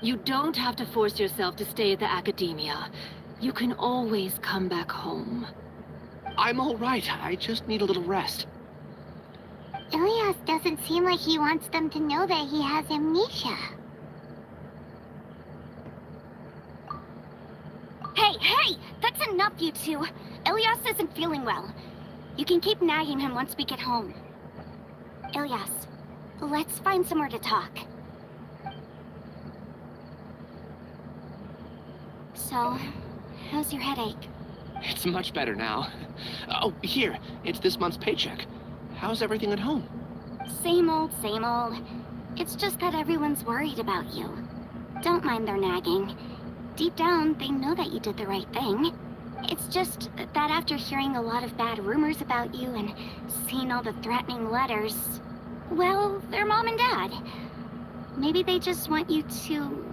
You don't have to force yourself to stay at the Academia. You can always come back home. I'm all right. I just need a little rest. Ilyas doesn't seem like he wants them to know that he has amnesia. Hey! That's enough, you two. Ilyas isn't feeling well. You can keep nagging him once we get home. Ilyas, let's find somewhere to talk. So, how's your headache? It's much better now. Oh, here. It's this month's paycheck. How's everything at home? Same old, same old. It's just that everyone's worried about you. Don't mind their nagging. Deep down, they know that you did the right thing. It's just that after hearing a lot of bad rumors about you and seeing all the threatening letters, well, they're mom and dad. Maybe they just want you to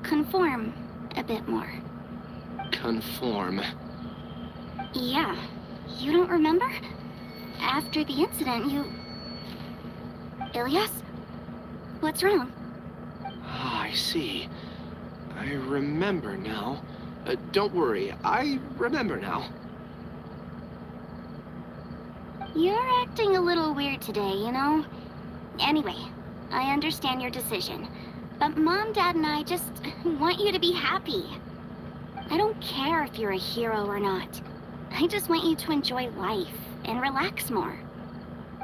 conform a bit more. Conform. Yeah. You don't remember? After the incident, you... Ilyas? What's wrong? Ah, I see. I remember now. Don't worry, I remember now. You're acting a little weird today, you know? Anyway, I understand your decision. But Mom, Dad, and I just want you to be happy. I don't care if you're a hero or not. I just want you to enjoy life and relax more.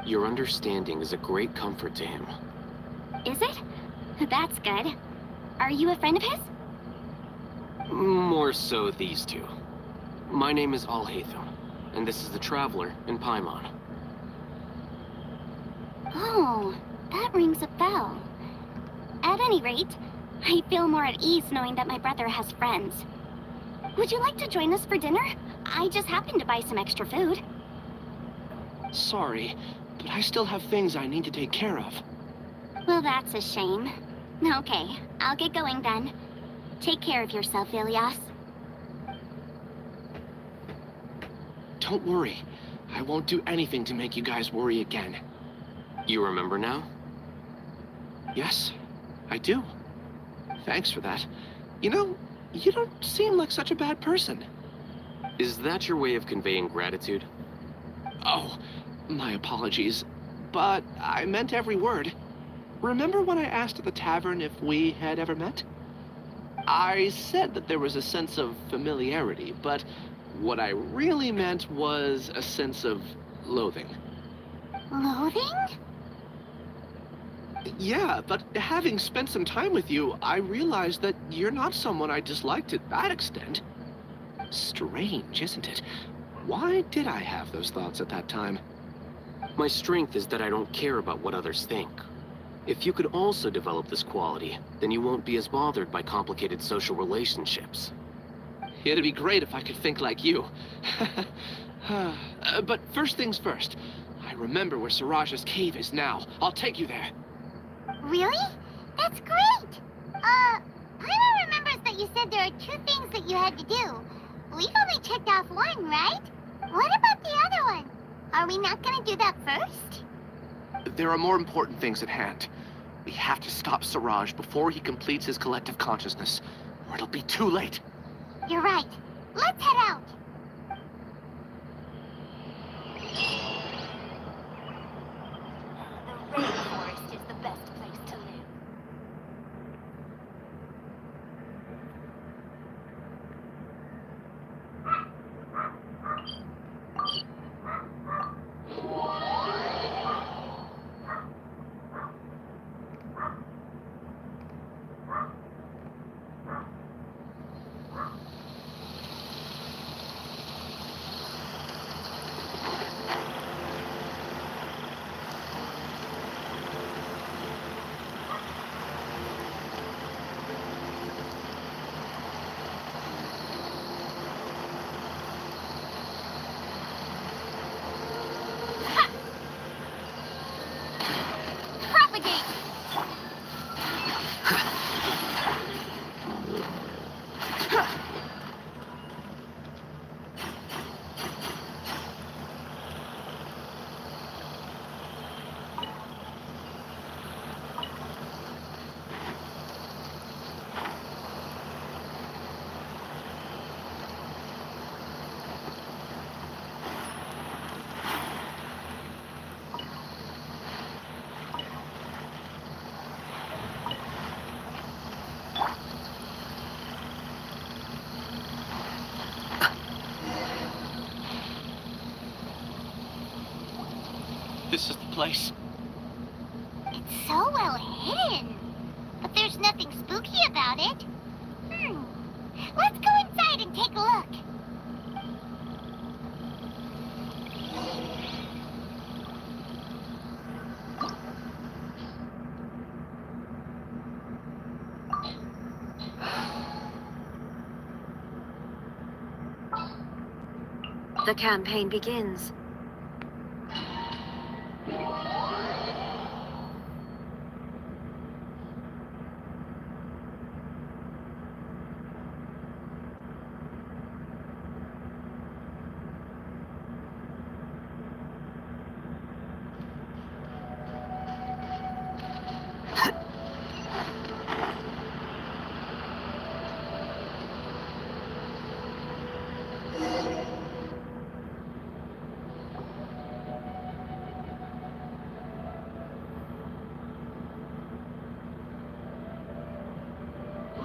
Your understanding is a great comfort to him. Is it? That's good. Are you a friend of his? More so these two. My name is Alhaitham, and this is the Traveler in Paimon. Oh, that rings a bell. At any rate, I feel more at ease knowing that my brother has friends. Would you like to join us for dinner? I just happened to buy some extra food. Sorry, but I still have things I need to take care of. Well, that's a shame. Okay, I'll get going then. Take care of yourself, Ilyas. Don't worry. I won't do anything to make you guys worry again. You remember now? Yes, I do. Thanks for that. You know, you don't seem like such a bad person. Is that your way of conveying gratitude? Oh, my apologies. But I meant every word. Remember when I asked at the tavern if we had ever met? I said that there was a sense of familiarity, but what I really meant was a sense of loathing. Loathing? Yeah, but having spent some time with you, I realized that you're not someone I dislike to that extent. Strange, isn't it? Why did I have those thoughts at that time? My strength is that I don't care about what others think. If you could also develop this quality, then you won't be as bothered by complicated social relationships. It'd be great if I could think like you. But first things first. I remember where Siraj's cave is now. I'll take you there. Really? That's great! Paimon remembers that you said there are 2 things that you had to do. We've only checked off 1, right? What about the other one? Are we not gonna do that first? There are more important things at hand. We have to stop Siraj before he completes his collective consciousness, or it'll be too late. You're right. Let's head out. The rainforest is the best place to live. This is the place. It's so well hidden. But there's nothing spooky about it. Let's go inside and take a look. The campaign begins.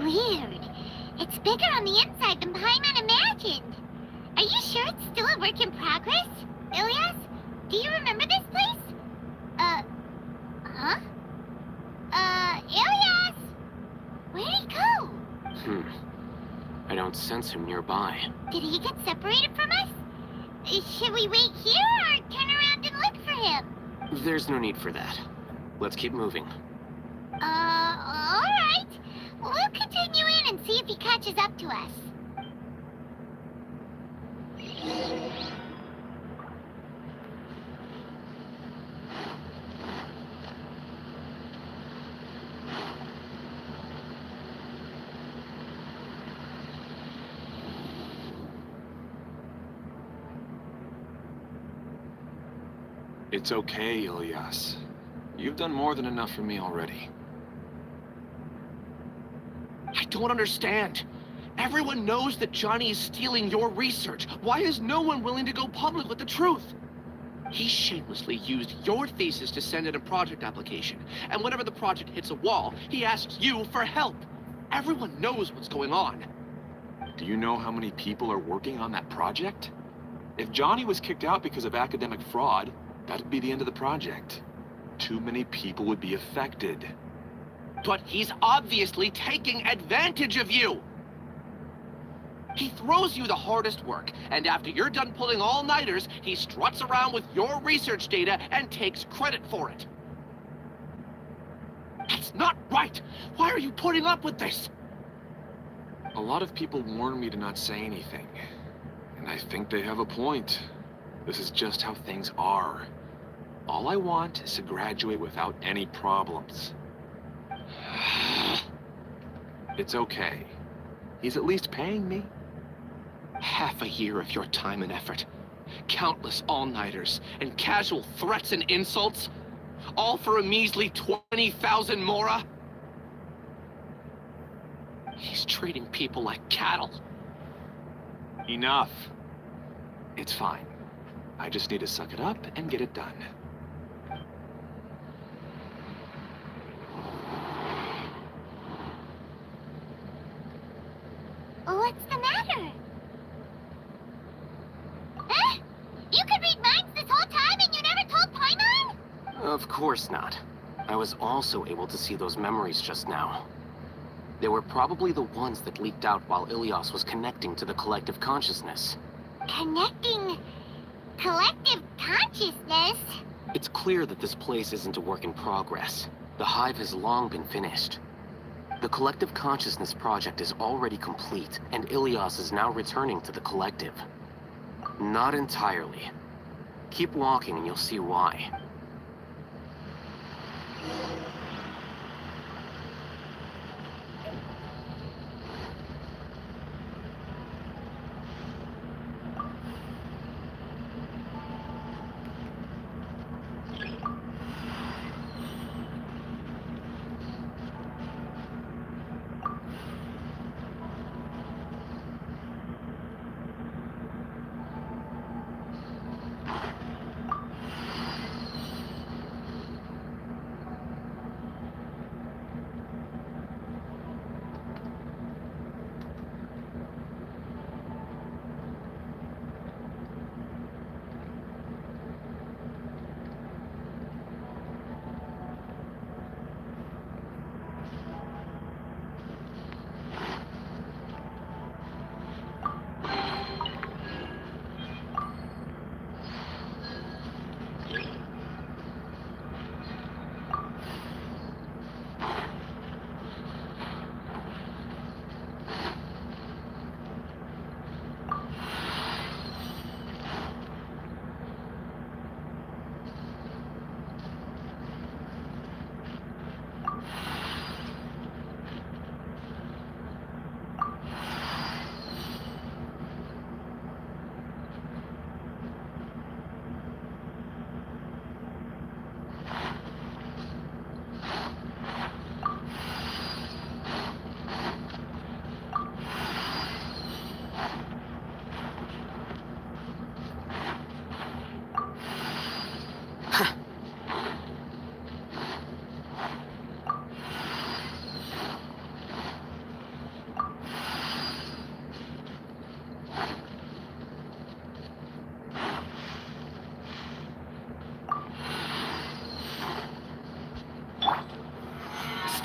Weird. It's bigger on the inside than Paimon imagined. Are you sure it's still a work in progress? Ilias, do you remember this place? Huh? Ilias! Where'd he go? I don't sense him nearby. Did he get separated from us? Should we wait here or turn around and look for him? There's no need for that. Let's keep moving. Alright. We'll continue in and see if he catches up to us. It's okay, Ilias. You've done more than enough for me already. I don't understand. Everyone knows that Johnny is stealing your research. Why is no one willing to go public with the truth? He shamelessly used your thesis to send in a project application, and whenever the project hits a wall, he asks you for help. Everyone knows what's going on. Do you know how many people are working on that project? If Johnny was kicked out because of academic fraud, that'd be the end of the project. Too many people would be affected. But he's obviously taking advantage of you! He throws you the hardest work, and after you're done pulling all-nighters, he struts around with your research data and takes credit for it. That's not right! Why are you putting up with this? A lot of people warn me to not say anything. And I think they have a point. This is just how things are. All I want is to graduate without any problems. It's okay. He's at least paying me. Half a year of your time and effort. Countless all-nighters and casual threats and insults. All for a measly 20,000 mora? He's treating people like cattle. Enough. It's fine. I just need to suck it up and get it done. What's the matter? Huh? You could read minds this whole time and you never told Paimon? Of course not. I was also able to see those memories just now. They were probably the ones that leaked out while Ilias was connecting to the collective consciousness. Connecting collective consciousness? It's clear that this place isn't a work in progress. The hive has long been finished. The collective consciousness project is already complete, and Ilias is now returning to the collective. Not entirely. Keep walking and you'll see why.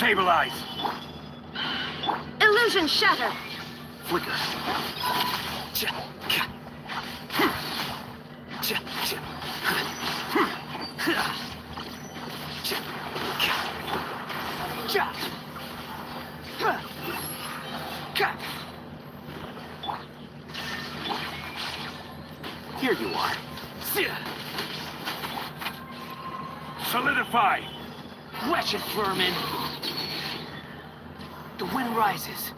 Stabilize! Illusion shatter! Flicker. Here you are. Solidify! Wretched vermin! The wind rises.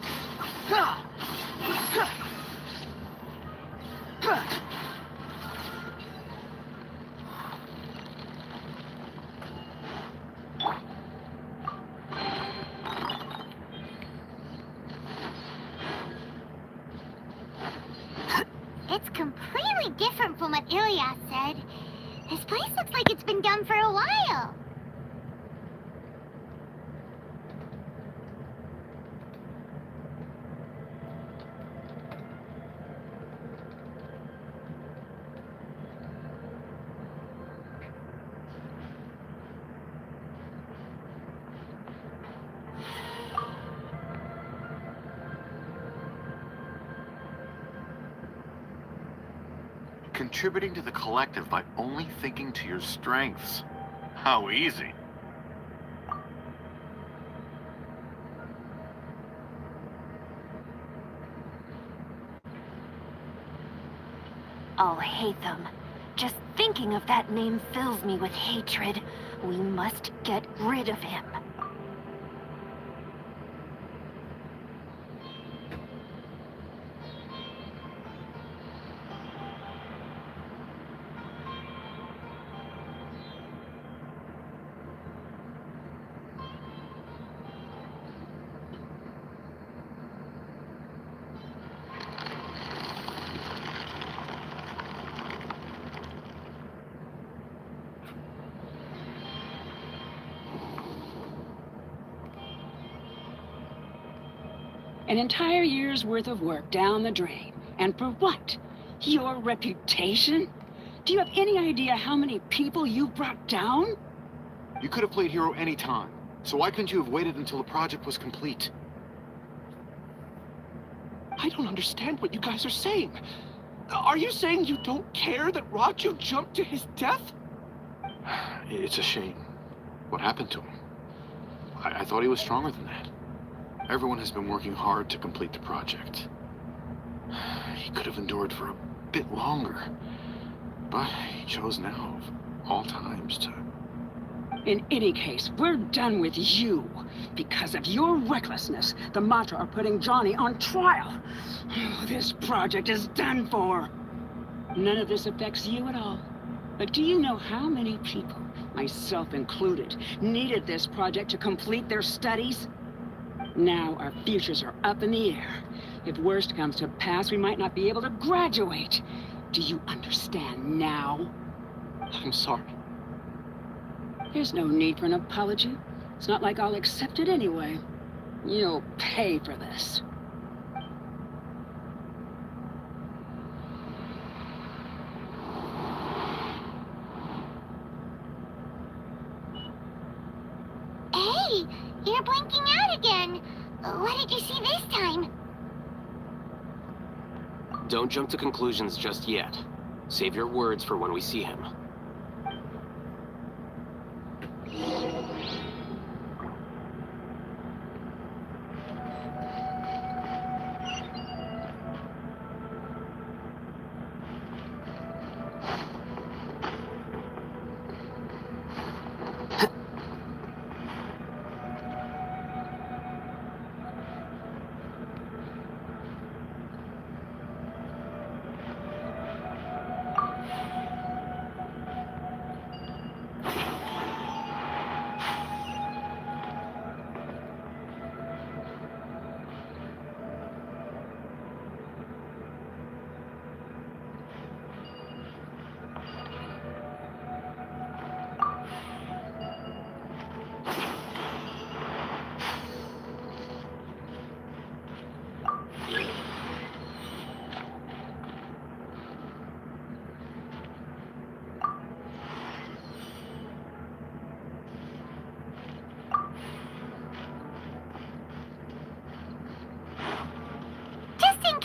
It's completely different from what Ilyas said. This place looks like it's been done for a while. Contributing to the collective by only thinking to your strengths. How easy. Alhaitham. Just thinking of that name fills me with hatred. We must get rid of him. An entire year's worth of work down the drain. And for what? Your reputation? Do you have any idea how many people you brought down? You could have played hero any time, so why couldn't you have waited until the project was complete? I don't understand what you guys are saying. Are you saying you don't care that Raju jumped to his death? It's a shame. What happened to him? I thought he was stronger than that. Everyone has been working hard to complete the project. He could have endured for a bit longer, but he chose now, of all times, to... In any case, we're done with you. Because of your recklessness, the Matra are putting Johnny on trial. This project is done for. None of this affects you at all. But do you know how many people, myself included, needed this project to complete their studies? Now our futures are up in the air. If worst comes to pass, we might not be able to graduate. Do you understand now? I'm sorry. There's no need for an apology. It's not like I'll accept it anyway. You'll pay for this. Hey, you're blinking out again. What did you see this time? Don't jump to conclusions just yet. Save your words for when we see him.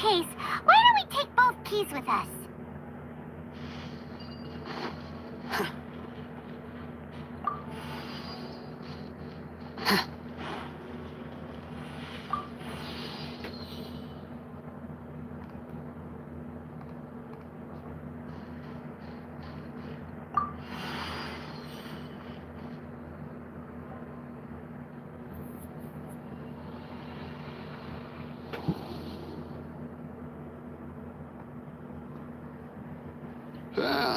case, why don't we take both keys with us?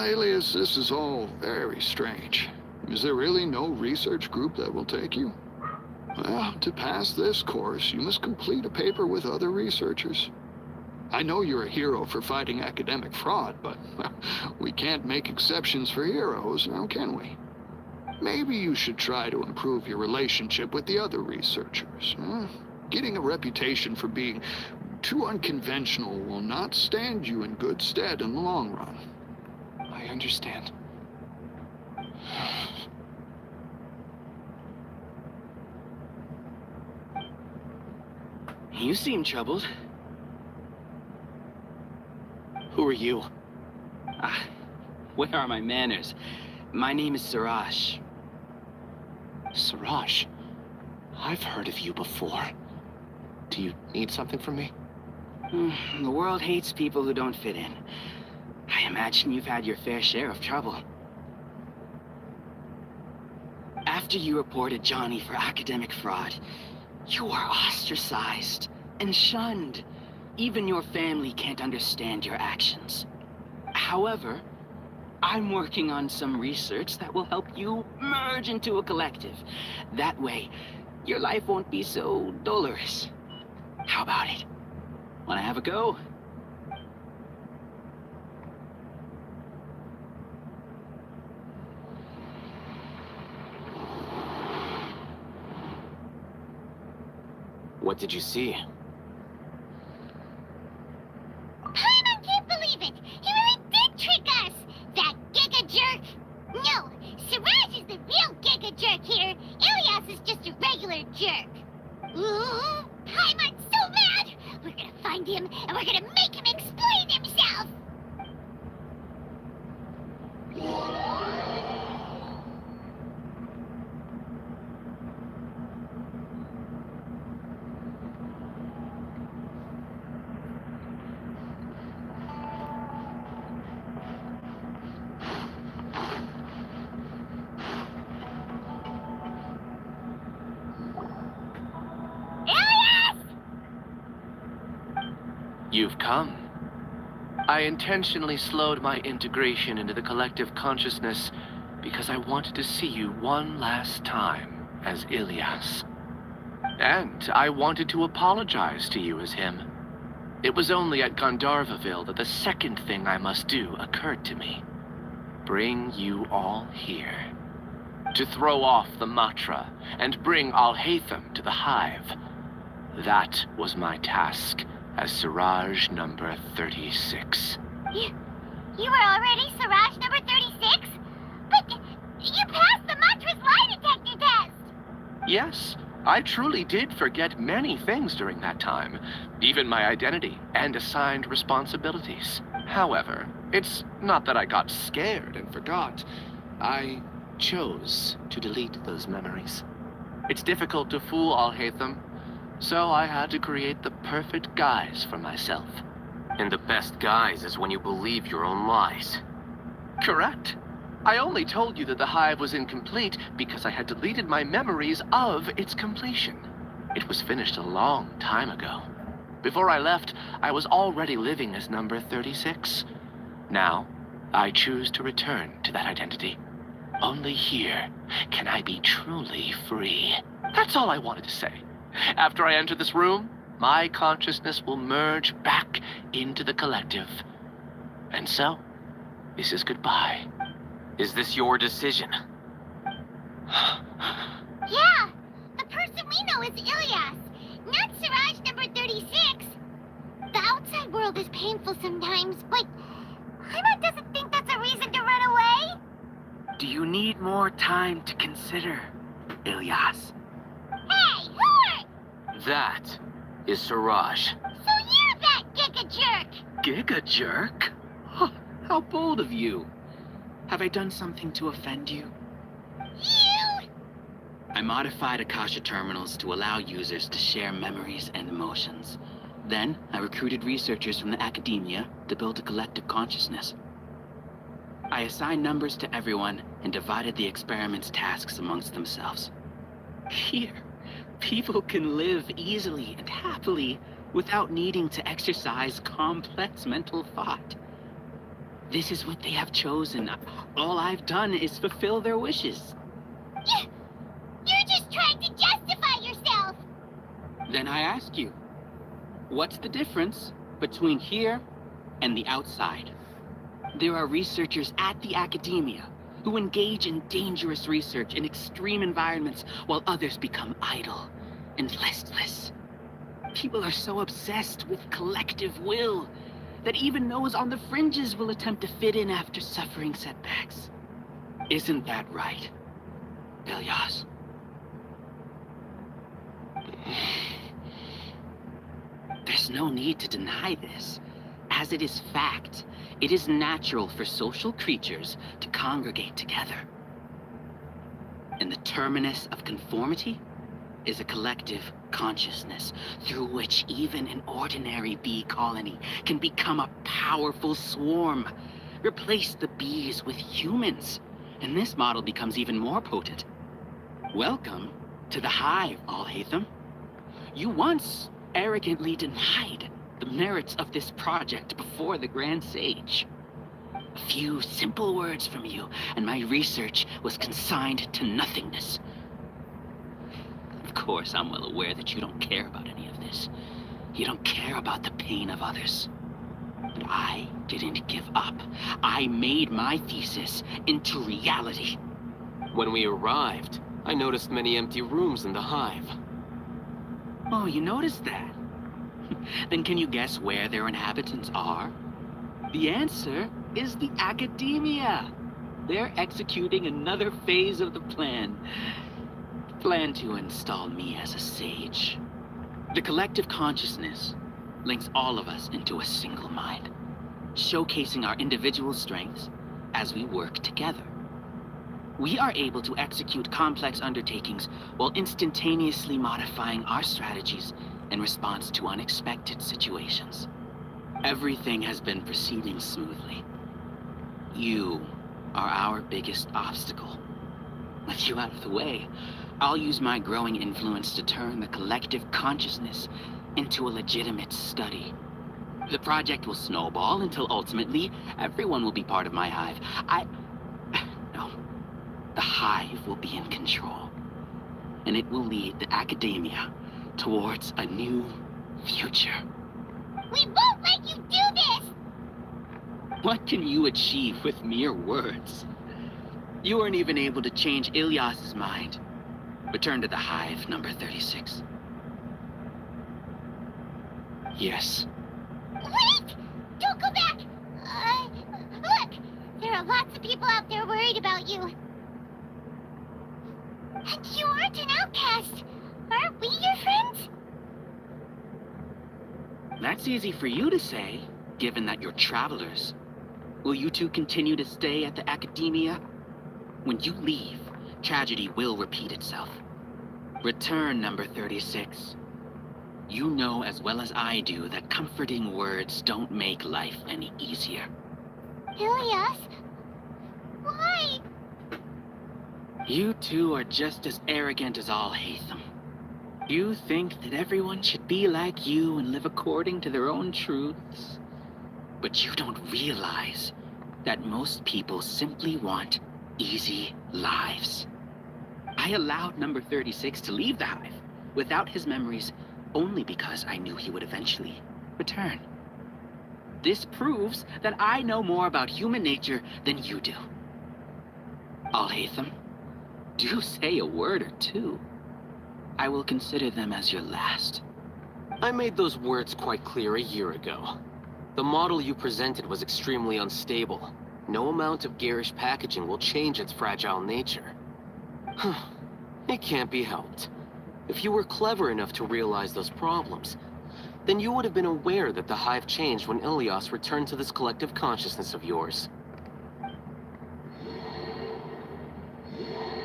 Alias, this is all very strange. Is there really no research group that will take you? Well, to pass this course, you must complete a paper with other researchers. I know you're a hero for fighting academic fraud, but we can't make exceptions for heroes, now can we? Maybe you should try to improve your relationship with the other researchers. Getting a reputation for being too unconventional will not stand you in good stead in the long run. I understand. You seem troubled. Who are you? Where are my manners? My name is Siraj. Siraj? I've heard of you before. Do you need something from me? The world hates people who don't fit in. I imagine you've had your fair share of trouble. After you reported Johnny for academic fraud, you were ostracized and shunned. Even your family can't understand your actions. However, I'm working on some research that will help you merge into a collective. That way, your life won't be so dolorous. How about it? Wanna have a go? What did you see? Paimon can't believe it! He really did trick us! That giga jerk! No, Siraj is the real giga jerk here. Ilias is just a regular jerk. Ooh, Paimon's so mad! We're gonna find him, and we're gonna make him explain himself! You've come. I intentionally slowed my integration into the collective consciousness because I wanted to see you one last time as Ilias. And I wanted to apologize to you as him. It was only at Gandharvaville that the second thing I must do occurred to me. Bring you all here. To throw off the Matra and bring Alhaitham to the Hive. That was my task as Siraj number 36. You were already Siraj number 36? But you passed the Matra's lie detector test! Yes, I truly did forget many things during that time, even my identity and assigned responsibilities. However, it's not that I got scared and forgot. I chose to delete those memories. It's difficult to fool Alhaitham, so I had to create the perfect guise for myself. And the best guise is when you believe your own lies. Correct. I only told you that the Hive was incomplete because I had deleted my memories of its completion. It was finished a long time ago. Before I left, I was already living as number 36. Now, I choose to return to that identity. Only here can I be truly free. That's all I wanted to say. After I enter this room, my consciousness will merge back into the collective. And so, this is goodbye. Is this your decision? Yeah! The person we know is Ilias, not Siraj number 36. The outside world is painful sometimes, but Paimon doesn't think that's a reason to run away. Do you need more time to consider, Ilias? Hey, who are... That is Siraj. So you're that giga jerk! Giga jerk? Huh, how bold of you. Have I done something to offend you? You! I modified Akasha terminals to allow users to share memories and emotions. Then, I recruited researchers from the academia to build a collective consciousness. I assigned numbers to everyone and divided the experiment's tasks amongst themselves. Here, people can live easily and happily without needing to exercise complex mental thought. This is what they have chosen. All I've done is fulfill their wishes. You're just trying to justify yourself! Then I ask you, what's the difference between here and the outside? There are researchers at the academia who engage in dangerous research in extreme environments while others become idle and listless. People are so obsessed with collective will that even those on the fringes will attempt to fit in after suffering setbacks. Isn't that right, Ilyas? There's no need to deny this. As it is fact, it is natural for social creatures to congregate together. And the terminus of conformity is a collective consciousness through which even an ordinary bee colony can become a powerful swarm. Replace the bees with humans, and this model becomes even more potent. Welcome to the hive, Alhaitham. You once arrogantly denied the merits of this project before the Grand Sage. A few simple words from you, and my research was consigned to nothingness. Of course, I'm well aware that you don't care about any of this. You don't care about the pain of others. But I didn't give up. I made my thesis into reality. When we arrived, I noticed many empty rooms in the hive. Oh, you noticed that? Then can you guess where their inhabitants are? The answer is the academia. They're executing another phase of the plan. Plan to install me as a sage. The collective consciousness links all of us into a single mind, showcasing our individual strengths as we work together. We are able to execute complex undertakings while instantaneously modifying our strategies in response to unexpected situations. Everything has been proceeding smoothly. You are our biggest obstacle. With you out of the way, I'll use my growing influence to turn the collective consciousness into a legitimate study. The project will snowball until ultimately everyone will be part of my hive. No. The hive will be in control. And it will lead the academia towards a new future. We won't let you do this! What can you achieve with mere words? You weren't even able to change Ilyas's mind. Return to the hive, number 36. Yes. Wait! Don't go back! Look! There are lots of people out there worried about you. And you aren't an outcast. Aren't we your friends? That's easy for you to say, given that you're travelers. Will you two continue to stay at the academia? When you leave, tragedy will repeat itself. Return, number 36. You know as well as I do that comforting words don't make life any easier. Ilyas? Why? You two are just as arrogant as Alhaitham. You think that everyone should be like you and live according to their own truths. But you don't realize that most people simply want easy lives. I allowed number 36 to leave the hive without his memories only because I knew he would eventually return. This proves that I know more about human nature than you do. Alhaitham, do say a word or two. I will consider them as your last. I made those words quite clear a year ago. The model you presented was extremely unstable. No amount of garish packaging will change its fragile nature. It can't be helped. If you were clever enough to realize those problems, then you would have been aware that the Hive changed when Ilias returned to this collective consciousness of yours.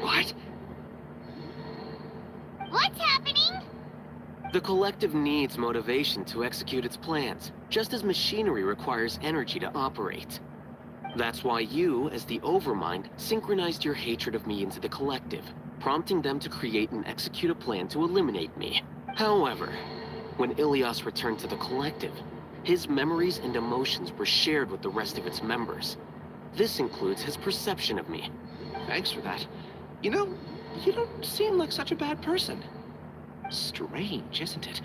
What? What's happening? The collective needs motivation to execute its plans, just as machinery requires energy to operate. That's why you, as the Overmind, synchronized your hatred of me into the collective, prompting them to create and execute a plan to eliminate me. However, when Ilias returned to the collective, his memories and emotions were shared with the rest of its members. This includes his perception of me. Thanks for that. You know, you don't seem like such a bad person. Strange, isn't it?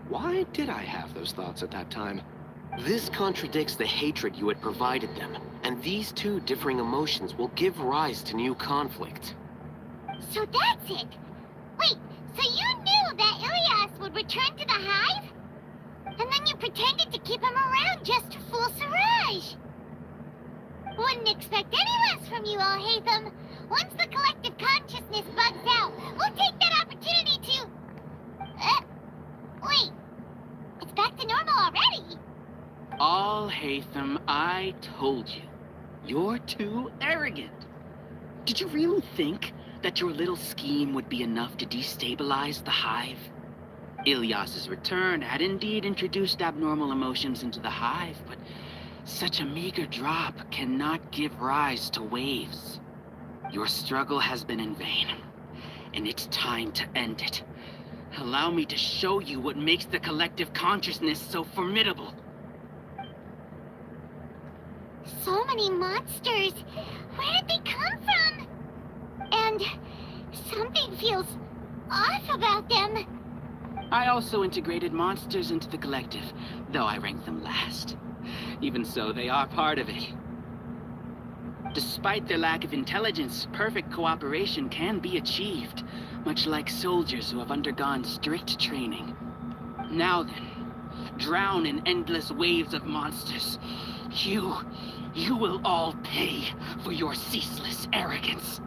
Why did I have those thoughts at that time? This contradicts the hatred you had provided them, and these two differing emotions will give rise to new conflict. So that's it. Wait, so you knew that Ilias would return to the Hive? And then you pretended to keep him around just to fool Siraj. Wouldn't expect any less from you, Alhaitham. Once the collective consciousness bugs out, we'll take that opportunity to... wait. It's back to normal already. Alhaitham, I told you. You're too arrogant. Did you really think that your little scheme would be enough to destabilize the Hive? Ilias's return had indeed introduced abnormal emotions into the Hive, but such a meager drop cannot give rise to waves. Your struggle has been in vain, and it's time to end it. Allow me to show you what makes the collective consciousness so formidable. So many monsters. Where did they come from? And something feels off about them. I also integrated monsters into the collective, though I ranked them last. Even so, they are part of it. Despite their lack of intelligence, perfect cooperation can be achieved, much like soldiers who have undergone strict training. Now then, drown in endless waves of monsters. You will all pay for your ceaseless arrogance.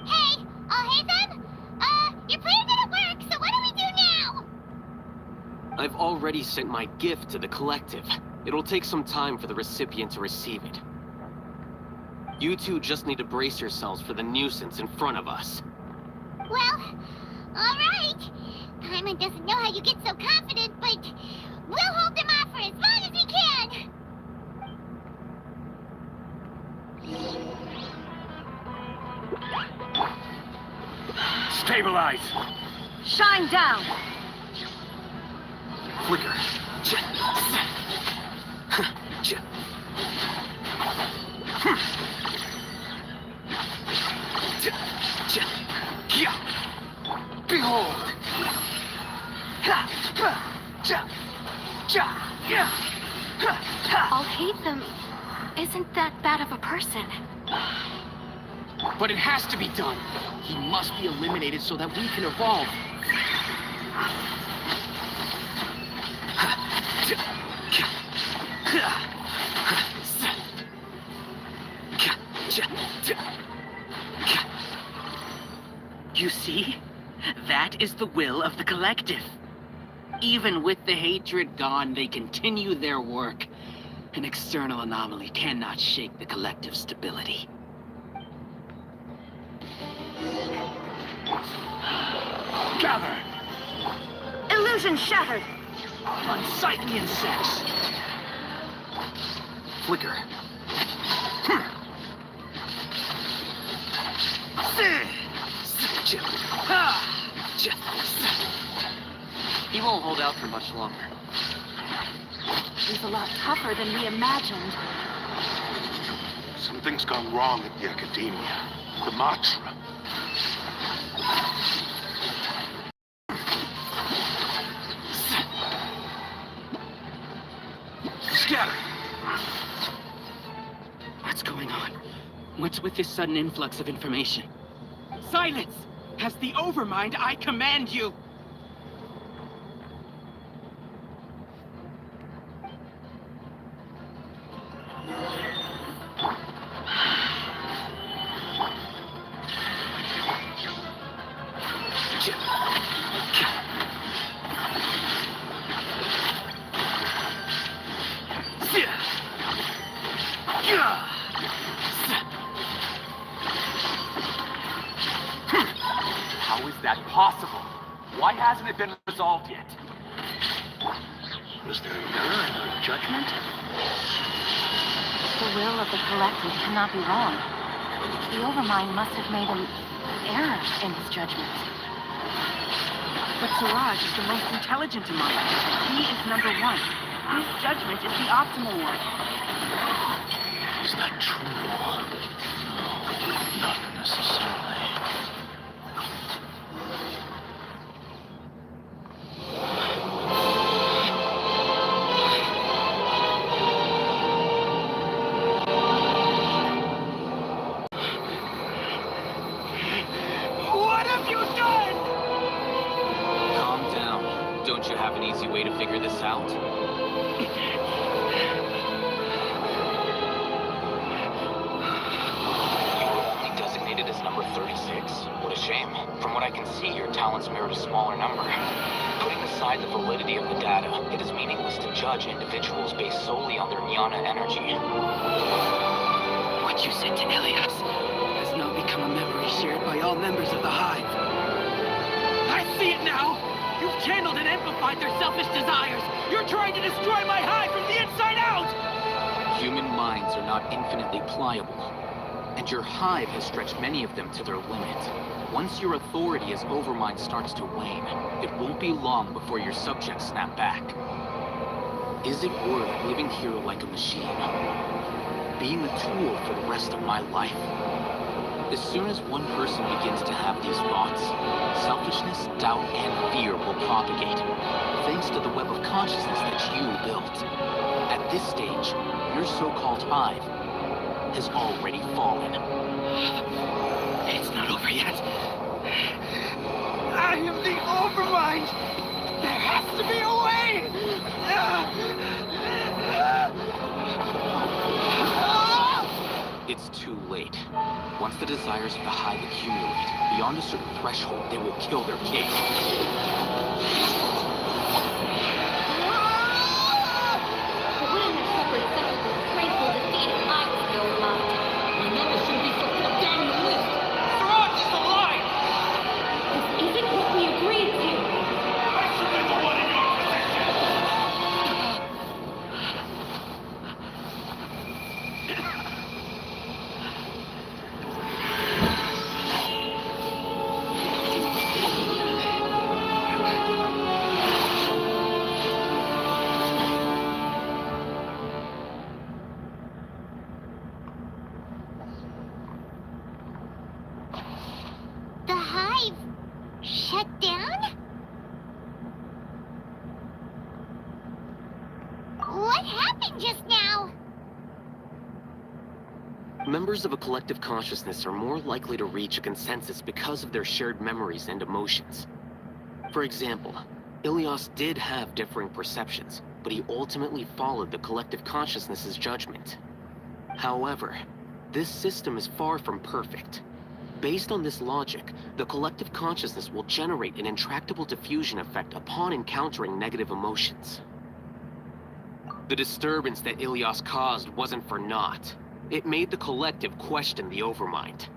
Hey, Alhaitham? Your plan didn't work, so what do we do now? I've already sent my gift to the collective. It'll take some time for the recipient to receive it. You two just need to brace yourselves for the nuisance in front of us. Well, alright. Paimon doesn't know how you get so confident, but we'll hold them off for as long as we can. Stabilize! Shine down! Flicker. Behold! Alhaitham isn't that bad of a person. But it has to be done. He must be eliminated so that we can evolve. You see? That is the will of the collective. Even with the hatred gone, they continue their work. An external anomaly cannot shake the collective stability. Gather! Illusion shattered! Unsightly insects! Flicker. He won't hold out for much longer. He's a lot tougher than we imagined. Something's gone wrong at the Academia. The mantra. Scatter! What's going on? What's with this sudden influx of information? Silence! As the Overmind, I command you! How is that possible? Why hasn't it been resolved yet? Was there an error in her judgment? The will of the collective cannot be wrong. The Overmind must have made an error in his judgment. But Siraj is the most intelligent among us. He is number one. His judgment is the optimal one. Is that true? No, not necessarily. What have you done? Calm down. Don't you have an easy way to figure this out? Designated as number 36? What a shame. From what I can see, your talents merit a smaller number. Putting aside the validity of the data, it is meaningless to judge individuals based solely on their jnana energy. What you said to Elias has now become a memory shared by all members of the Hive. I see it now! You've channeled and amplified their selfish desires! You're trying to destroy my hive from the inside out! Human minds are not infinitely pliable, and your hive has stretched many of them to their limit. Once your authority as Overmind starts to wane, it won't be long before your subjects snap back. Is it worth living here like a machine? Being a tool for the rest of my life? As soon as one person begins to have these thoughts, selfishness, doubt, and fear will propagate, thanks to the web of consciousness that you built. At this stage, your so-called hive has already fallen. It's not over yet. I am the Overmind! There has to be a way! It's too late. Once the desires of the hive accumulate, beyond a certain threshold, they will kill their king. But wouldn't have suffered such a disgraceful defeat if I was the Overmind? My number shouldn't be so put down in the list. Siraj is alive! This isn't what we agreed to. I should be the one in your position! The hive shut down? What happened just now? Members of a collective consciousness are more likely to reach a consensus because of their shared memories and emotions. For example, Ilias did have differing perceptions, but he ultimately followed the collective consciousness's judgment. However, this system is far from perfect. Based on this logic, the collective consciousness will generate an intractable diffusion effect upon encountering negative emotions. The disturbance that Ilias caused wasn't for naught. It made the collective question the Overmind.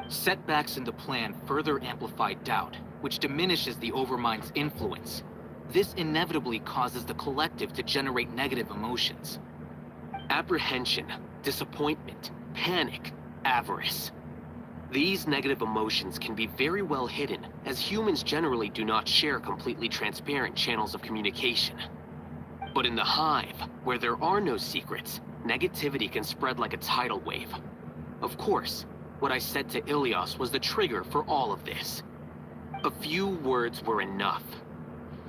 Setbacks in the plan further amplify doubt, which diminishes the Overmind's influence. This inevitably causes the collective to generate negative emotions. Apprehension, disappointment, panic, avarice. These negative emotions can be very well hidden, as humans generally do not share completely transparent channels of communication. But in the hive, where there are no secrets, negativity can spread like a tidal wave. Of course, what I said to Ilias was the trigger for all of this. A few words were enough.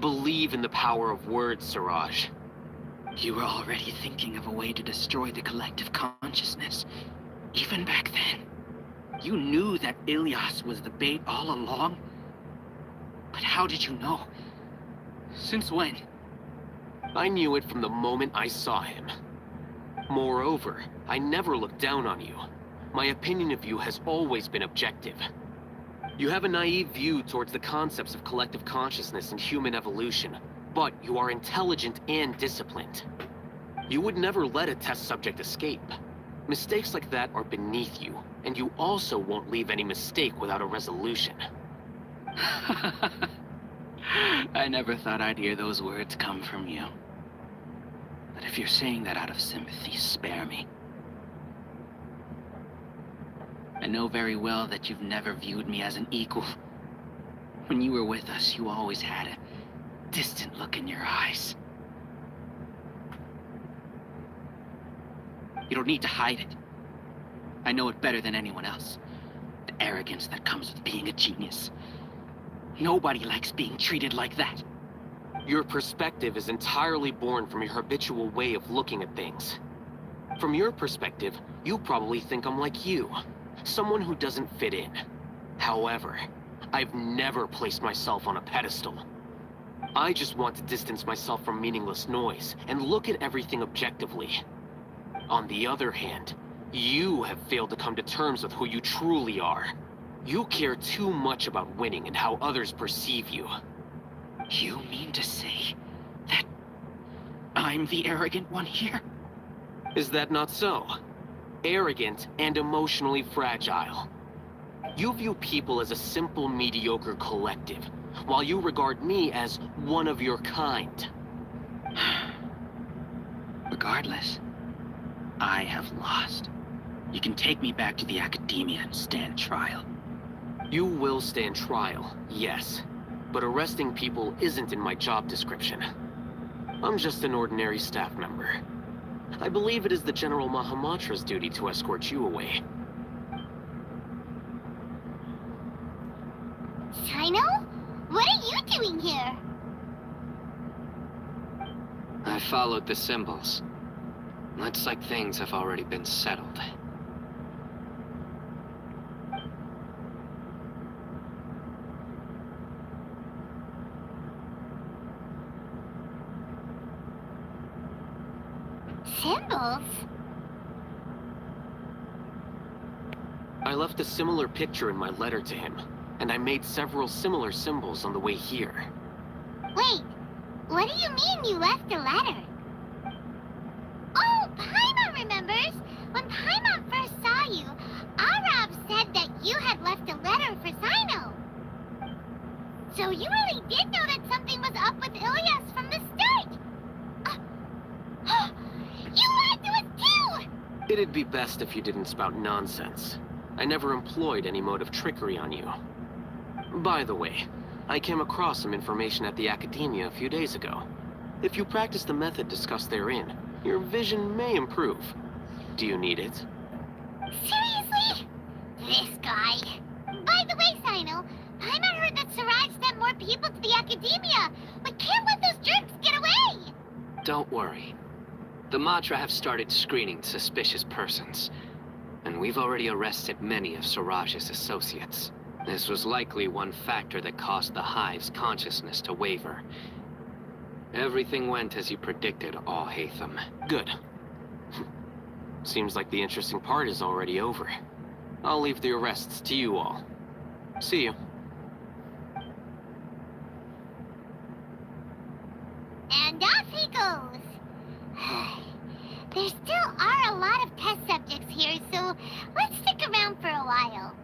Believe in the power of words, Siraj. You were already thinking of a way to destroy the collective consciousness. Even back then. You knew that Ilias was the bait all along? But how did you know? Since when? I knew it from the moment I saw him. Moreover, I never looked down on you. My opinion of you has always been objective. You have a naive view towards the concepts of collective consciousness and human evolution, but you are intelligent and disciplined. You would never let a test subject escape. Mistakes like that are beneath you, and you also won't leave any mistake without a resolution. I never thought I'd hear those words come from you. But if you're saying that out of sympathy, spare me. I know very well that you've never viewed me as an equal. When you were with us, you always had a distant look in your eyes. You don't need to hide it. I know it better than anyone else. The arrogance that comes with being a genius. Nobody likes being treated like that. Your perspective is entirely born from your habitual way of looking at things. From your perspective, you probably think I'm like you, someone who doesn't fit in. However, I've never placed myself on a pedestal. I just want to distance myself from meaningless noise and look at everything objectively. On the other hand, you have failed to come to terms with who you truly are. You care too much about winning and how others perceive you. You mean to say that I'm the arrogant one here? Is that not so? Arrogant and emotionally fragile. You view people as a simple, mediocre collective, while you regard me as one of your kind. Regardless, I have lost. You can take me back to the academia and stand trial. You will stand trial, yes. But arresting people isn't in my job description. I'm just an ordinary staff member. I believe it is the General Mahamatra's duty to escort you away. Shino? What are you doing here? I followed the symbols. Looks like things have already been settled. Symbols? I left a similar picture in my letter to him, and I made several similar symbols on the way here. Wait, what do you mean you left a letter? Oh, Paimon remembers! When Paimon first saw you, Arav said that you had left a letter for Sino. So you really did know that something was up with Ilyas from the start! You lied to us too! It'd be best if you didn't spout nonsense. I never employed any mode of trickery on you. By the way, I came across some information at the Academia a few days ago. If you practice the method discussed therein, your vision may improve. Do you need it? Seriously? This guy. By the way, Sino, Paimon heard that Siraj sent more people to the Academia. We can't let those jerks get away! Don't worry. The Matra have started screening suspicious persons, and we've already arrested many of Siraj's associates. This was likely one factor that caused the Hive's consciousness to waver. Everything went as you predicted, Alhaitham. Good. Seems like the interesting part is already over. I'll leave the arrests to you all. See you. And off he goes. There still are a lot of test subjects here, so let's stick around for a while.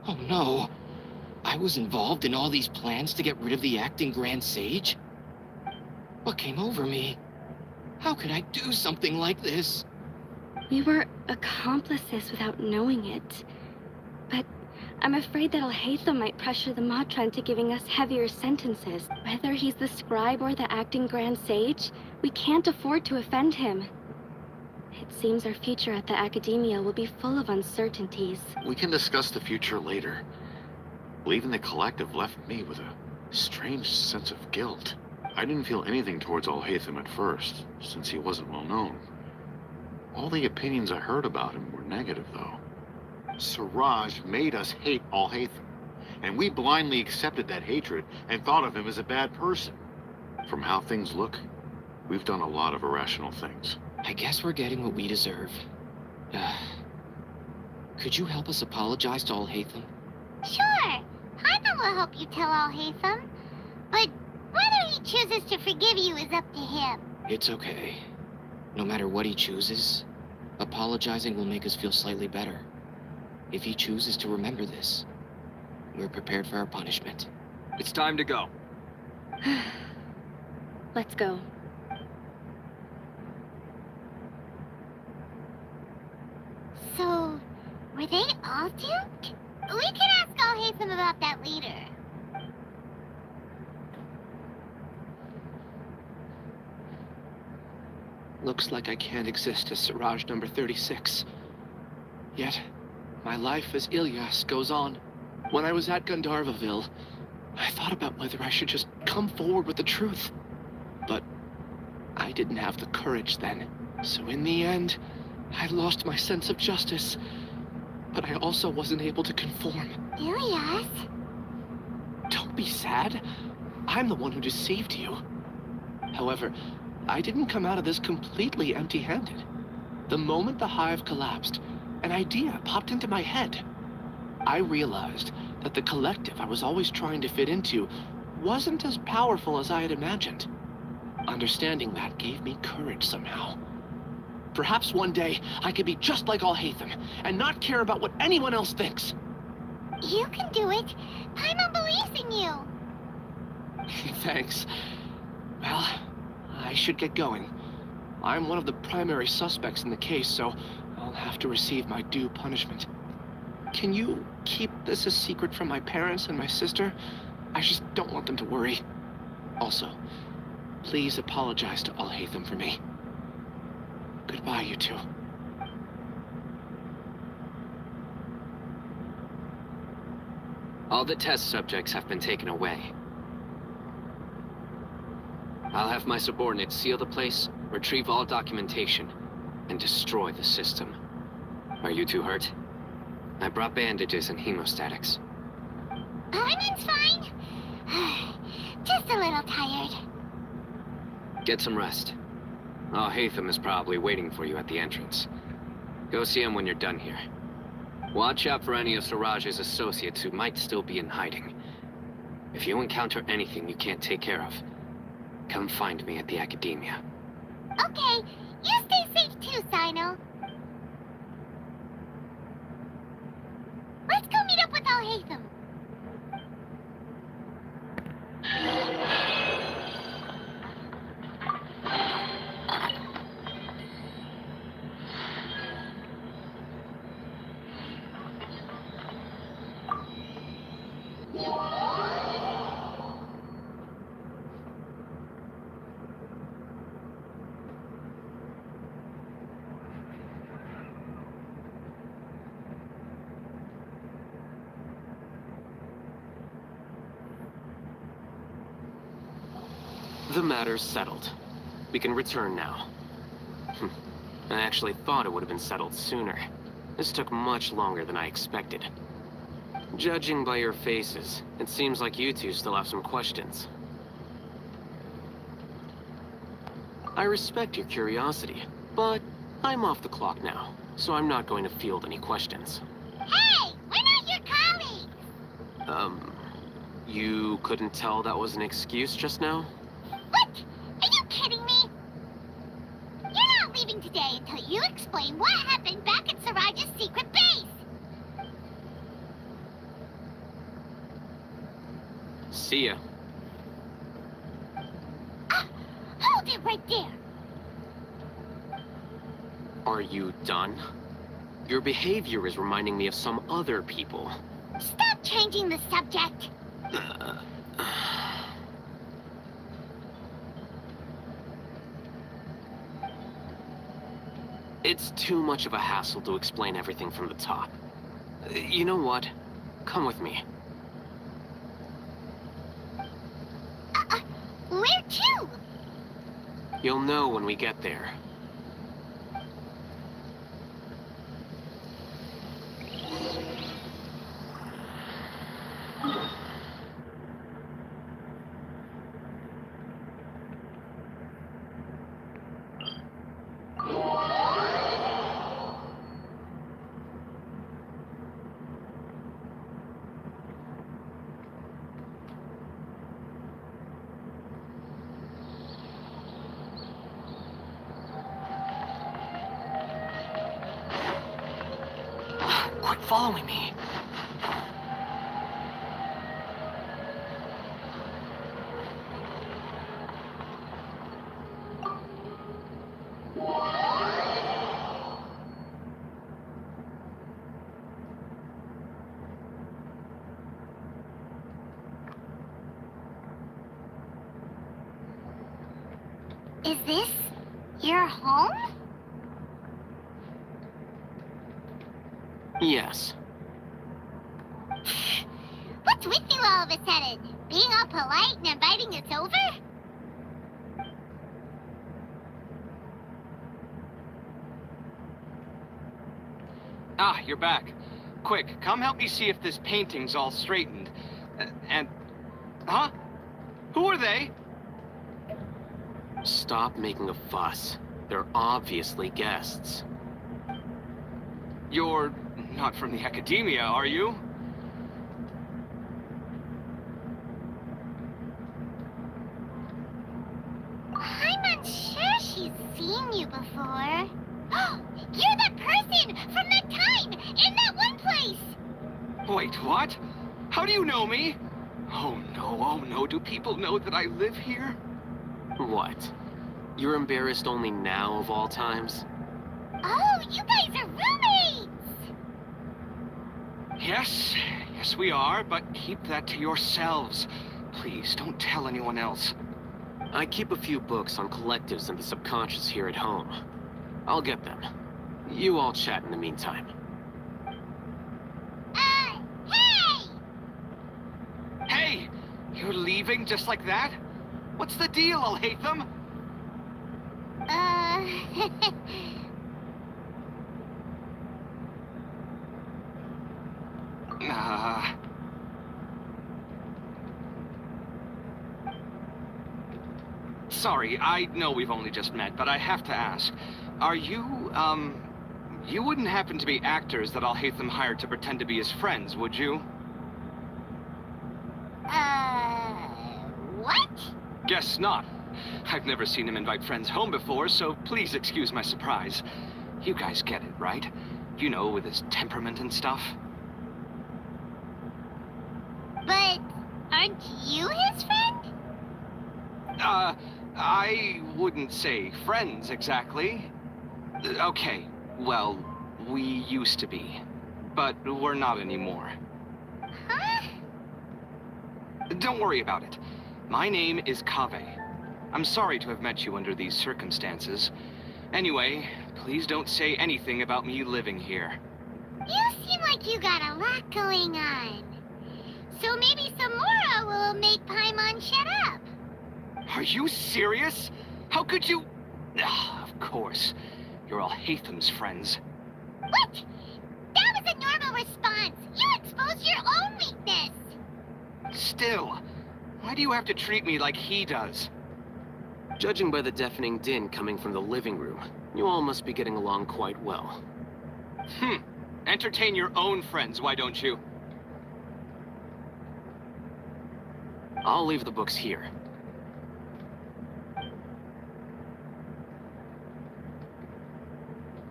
Oh no. I was involved in all these plans to get rid of the acting Grand Sage? What came over me? How could I do something like this? We were accomplices without knowing it. But I'm afraid that Alhaitham might pressure the Matra into giving us heavier sentences by Whether he's the scribe or the acting Grand Sage, we can't afford to offend him. It seems our future at the Academia will be full of uncertainties. We can discuss the future later. Leaving the collective left me with a strange sense of guilt. I didn't feel anything towards Alhaitham at first, since he wasn't well known. All the opinions I heard about him were negative, though. Siraj made us hate Alhaitham, and we blindly accepted that hatred and thought of him as a bad person. From how things look, we've done a lot of irrational things. I guess we're getting what we deserve. Could you help us apologize to Alhaitham? Sure. Hyman will help you tell Alhaitham. But whether he chooses to forgive you is up to him. It's okay. No matter what he chooses, apologizing will make us feel slightly better. If he chooses to remember this, we're prepared for our punishment. It's time to go. Let's go. So, were they all duped? We can ask Alhaitham about that later. Looks like I can't exist as Siraj number 36. Yet, my life as Ilyas goes on. When I was at Gandharvaville, I thought about whether I should just come forward with the truth. But I didn't have the courage then. So in the end, I lost my sense of justice. But I also wasn't able to conform. Ilyas? Don't be sad. I'm the one who deceived you. However, I didn't come out of this completely empty-handed. The moment the hive collapsed, an idea popped into my head. I realized that the collective I was always trying to fit into wasn't as powerful as I had imagined. Understanding that gave me courage somehow. Perhaps one day I could be just like Alhaitham and not care about what anyone else thinks. You can do it. Paimon believes in you. Thanks. Well, I should get going. I'm one of the primary suspects in the case, so I'll have to receive my due punishment. Can you keep this a secret from my parents and my sister? I just don't want them to worry. Also, please apologize to Alhaitham for me. Goodbye, you two. All the test subjects have been taken away. I'll have my subordinates seal the place, retrieve all documentation, and destroy the system. Are you two hurt? I brought bandages and hemostatics. Paimon's fine. Just a little tired. Get some rest. Alhaitham is probably waiting for you at the entrance. Go see him when you're done here. Watch out for any of Siraj's associates who might still be in hiding. If you encounter anything you can't take care of, come find me at the Academia. Okay, you stay safe too, Sino. Let's go meet up with Alhaitham. The matter's settled. We can return now. I actually thought it would have been settled sooner. This took much longer than I expected. Judging by your faces, it seems like you two still have some questions. I respect your curiosity, but I'm off the clock now, so I'm not going to field any questions. Hey, we're not your colleagues! You couldn't tell that was an excuse just now? What? Are you kidding me? You're not leaving today until you explain what happened back at Siraj's secret base! See ya. Hold it right there! Are you done? Your behavior is reminding me of some other people. Stop changing the subject! It's too much of a hassle to explain everything from the top. You know what? Come with me. Where to? You'll know when we get there. Quit following me. Is this your home? Yes. What's with you all of a sudden? Being all polite and inviting us over? Ah, you're back. Quick, come help me see if this painting's all straightened. Huh? Who are they? Stop making a fuss. They're obviously guests. You're not from the academia, are you? I'm unsure she's seen you before. You're the person from that time in that one place! Wait, what? How do you know me? Oh no, do people know that I live here? What? You're embarrassed only now of all times? Oh, you guys are roommates! Yes we are, but keep that to yourselves. Please, don't tell anyone else. I keep a few books on collectives and the subconscious here at home. I'll get them. You all chat in the meantime. Hey! Hey! You're leaving just like that? What's the deal, Alhaitham? Sorry, I know we've only just met, but I have to ask. Are you, you wouldn't happen to be actors that Alhaitham hired to pretend to be his friends, would you? What? Guess not. I've never seen him invite friends home before, so please excuse my surprise. You guys get it, right? You know, with his temperament and stuff. But aren't you his friend? I wouldn't say friends, exactly. Okay, well, we used to be. But we're not anymore. Huh? Don't worry about it. My name is Kaveh. I'm sorry to have met you under these circumstances. Anyway, please don't say anything about me living here. You seem like you got a lot going on. So maybe Samora will make Paimon shut up. Are you serious? How could you... Of course. You're Alhaitham's friends. What? That was a normal response. You exposed your own weakness. Still, why do you have to treat me like he does? Judging by the deafening din coming from the living room, you all must be getting along quite well. Entertain your own friends, why don't you? I'll leave the books here.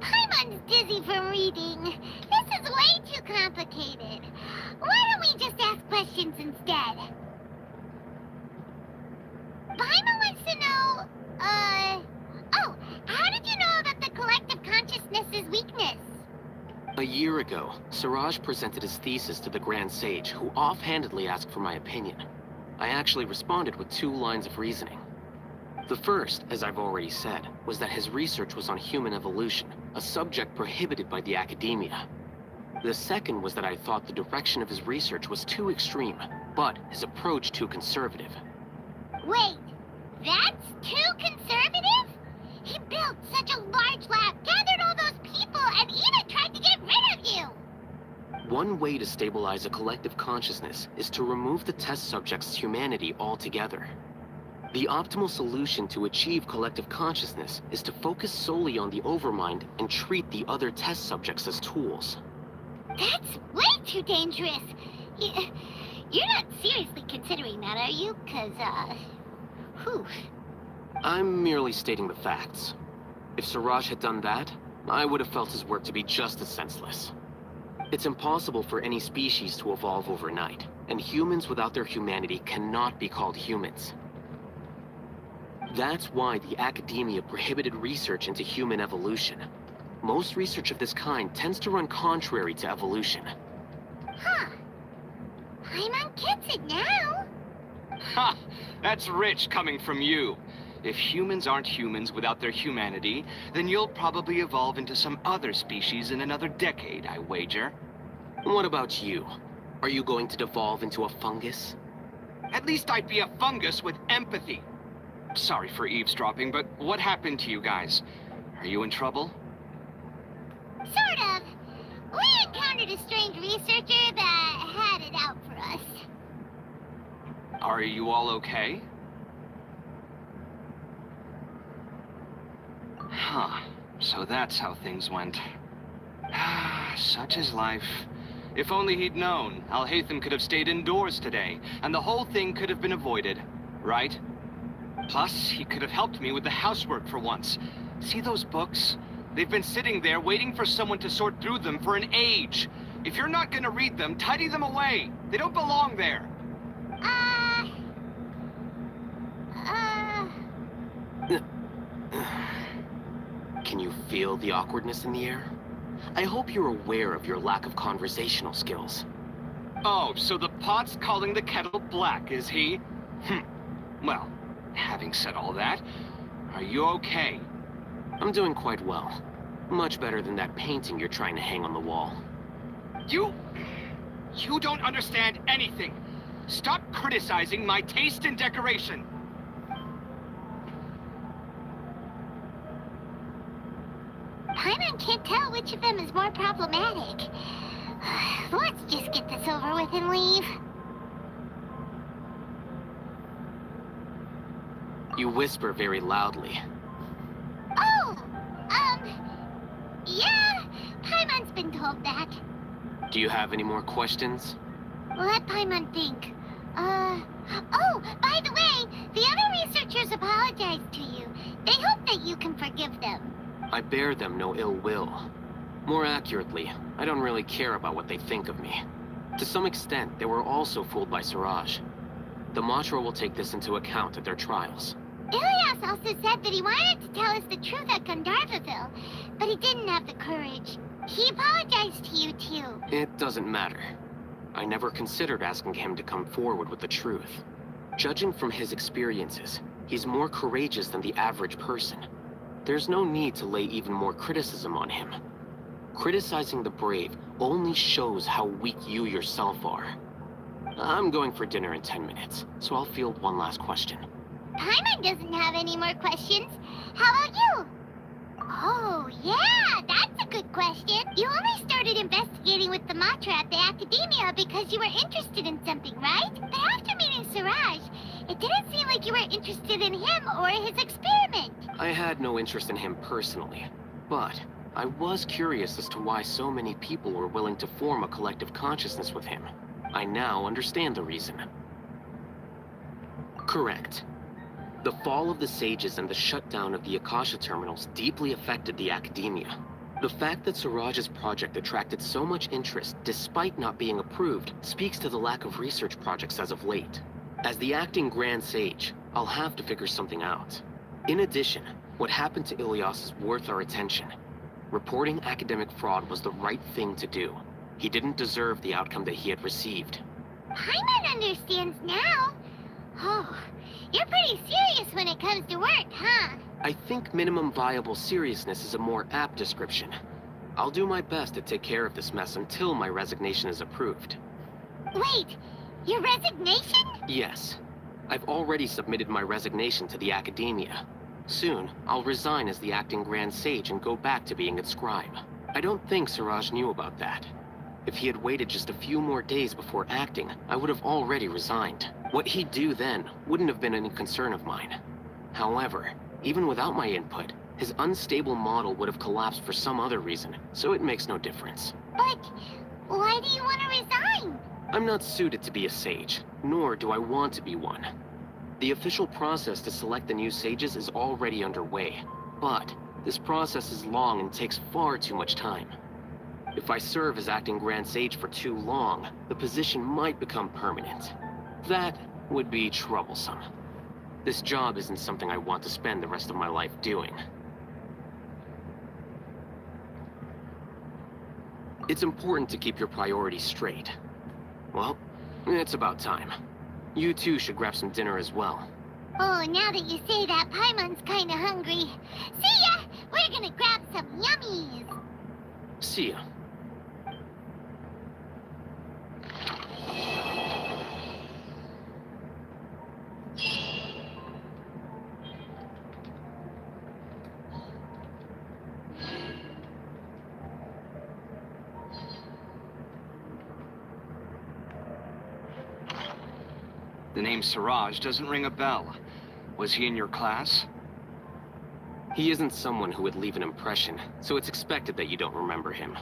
Paimon's dizzy from reading. This is way too complicated. Why don't we just ask questions instead? Paimon wants to know, oh, how did you know about the collective consciousness's weakness? A year ago, Siraj presented his thesis to the Grand Sage, who offhandedly asked for my opinion. I actually responded with 2 lines of reasoning. The first, as I've already said, was that his research was on human evolution, a subject prohibited by the academia. The second was that I thought the direction of his research was too extreme, but his approach too conservative. Wait, that's too conservative? He built such a large lab, gathered all those people, and even tried to get rid of you! One way to stabilize a collective consciousness is to remove the test subject's humanity altogether. The optimal solution to achieve collective consciousness is to focus solely on the overmind and treat the other test subjects as tools. That's way too dangerous. You're not seriously considering that, are you? 'Cause, whew. I'm merely stating the facts. If Siraj had done that, I would have felt his work to be just as senseless. It's impossible for any species to evolve overnight, and humans without their humanity cannot be called humans. That's why the academia prohibited research into human evolution. Most research of this kind tends to run contrary to evolution. Huh. Paimon gets it now. Ha! That's rich coming from you. If humans aren't humans without their humanity, then you'll probably evolve into some other species in another decade, I wager. What about you? Are you going to devolve into a fungus? At least I'd be a fungus with empathy. Sorry for eavesdropping, but what happened to you guys? Are you in trouble? Sort of. We encountered a strange researcher that had it out for us. Are you all okay? Huh. So that's how things went. Such is life. If only he'd known, Alhaitham could have stayed indoors today, and the whole thing could have been avoided, right? Plus, he could have helped me with the housework for once. See those books? They've been sitting there waiting for someone to sort through them for an age. If you're not gonna read them, tidy them away. They don't belong there. Can you feel the awkwardness in the air? I hope you're aware of your lack of conversational skills. Oh, so the pot's calling the kettle black, is he? Well, having said all that, are you okay? I'm doing quite well. Much better than that painting you're trying to hang on the wall. You don't understand anything. Stop criticizing my taste in decoration. Paimon can't tell which of them is more problematic. Let's just get this over with and leave. You whisper very loudly. Oh! Yeah, Paimon's been told that. Do you have any more questions? Let Paimon think. Oh, by the way, the other researchers apologized to you. They hope that you can forgive them. I bear them no ill will. More accurately, I don't really care about what they think of me. To some extent, they were also fooled by Siraj. The Matra will take this into account at their trials. Ilias also said that he wanted to tell us the truth at Gandharvaville, but he didn't have the courage. He apologized to you, too. It doesn't matter. I never considered asking him to come forward with the truth. Judging from his experiences, he's more courageous than the average person. There's no need to lay even more criticism on him. Criticizing the brave only shows how weak you yourself are. I'm going for dinner in 10 minutes, so I'll field one last question. Paimon doesn't have any more questions. How about you? Oh, yeah, that's a good question. You only started investigating with the Matra at the Academia because you were interested in something, right? But after meeting Siraj, it didn't seem like you were interested in him or his experiment. I had no interest in him personally, but I was curious as to why so many people were willing to form a collective consciousness with him. I now understand the reason. Correct. The fall of the Sages and the shutdown of the Akasha terminals deeply affected the Academia. The fact that Siraj's project attracted so much interest despite not being approved speaks to the lack of research projects as of late. As the acting Grand Sage, I'll have to figure something out. In addition, what happened to Ilias is worth our attention. Reporting academic fraud was the right thing to do. He didn't deserve the outcome that he had received. Paimon understands now. Oh, you're pretty serious when it comes to work, huh? I think minimum viable seriousness is a more apt description. I'll do my best to take care of this mess until my resignation is approved. Wait, your resignation? Yes. I've already submitted my resignation to the Academia. Soon, I'll resign as the acting Grand Sage and go back to being its scribe. I don't think Siraj knew about that. If he had waited just a few more days before acting, I would have already resigned. What he'd do then wouldn't have been any concern of mine. However, even without my input, his unstable model would have collapsed for some other reason, so it makes no difference. But why do you want to resign? I'm not suited to be a sage, nor do I want to be one. The official process to select the new sages is already underway, but this process is long and takes far too much time. If I serve as acting Grand Sage for too long, the position might become permanent. That would be troublesome. This job isn't something I want to spend the rest of my life doing. It's important to keep your priorities straight. Well, it's about time. You two should grab some dinner as well. Oh, now that you say that, Paimon's kinda hungry. See ya! We're gonna grab some yummies! See ya. The name Siraj doesn't ring a bell. Was he in your class? He isn't someone who would leave an impression, so it's expected that you don't remember him.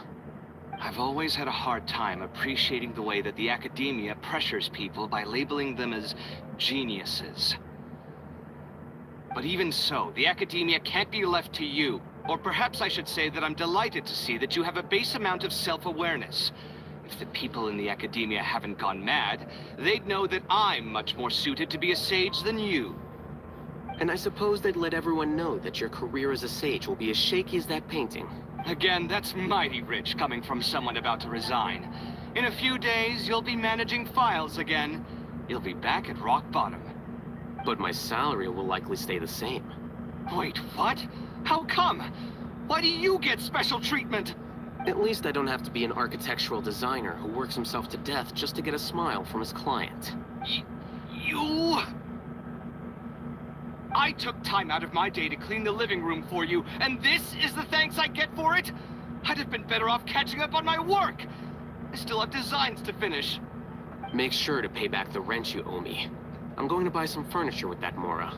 I've always had a hard time appreciating the way that the Academia pressures people by labeling them as geniuses. But even so, the Academia can't be left to you. Or perhaps I should say that I'm delighted to see that you have a base amount of self-awareness. If the people in the Academia haven't gone mad, they'd know that I'm much more suited to be a sage than you. And I suppose they'd let everyone know that your career as a sage will be as shaky as that painting. Again, that's mighty rich coming from someone about to resign. In a few days, you'll be managing files again. You'll be back at rock bottom. But my salary will likely stay the same. Wait, what? How come? Why do you get special treatment? At least I don't have to be an architectural designer who works himself to death just to get a smile from his client. You... I took time out of my day to clean the living room for you, and this is the thanks I get for it? I'd have been better off catching up on my work. I still have designs to finish. Make sure to pay back the rent you owe me. I'm going to buy some furniture with that Mora.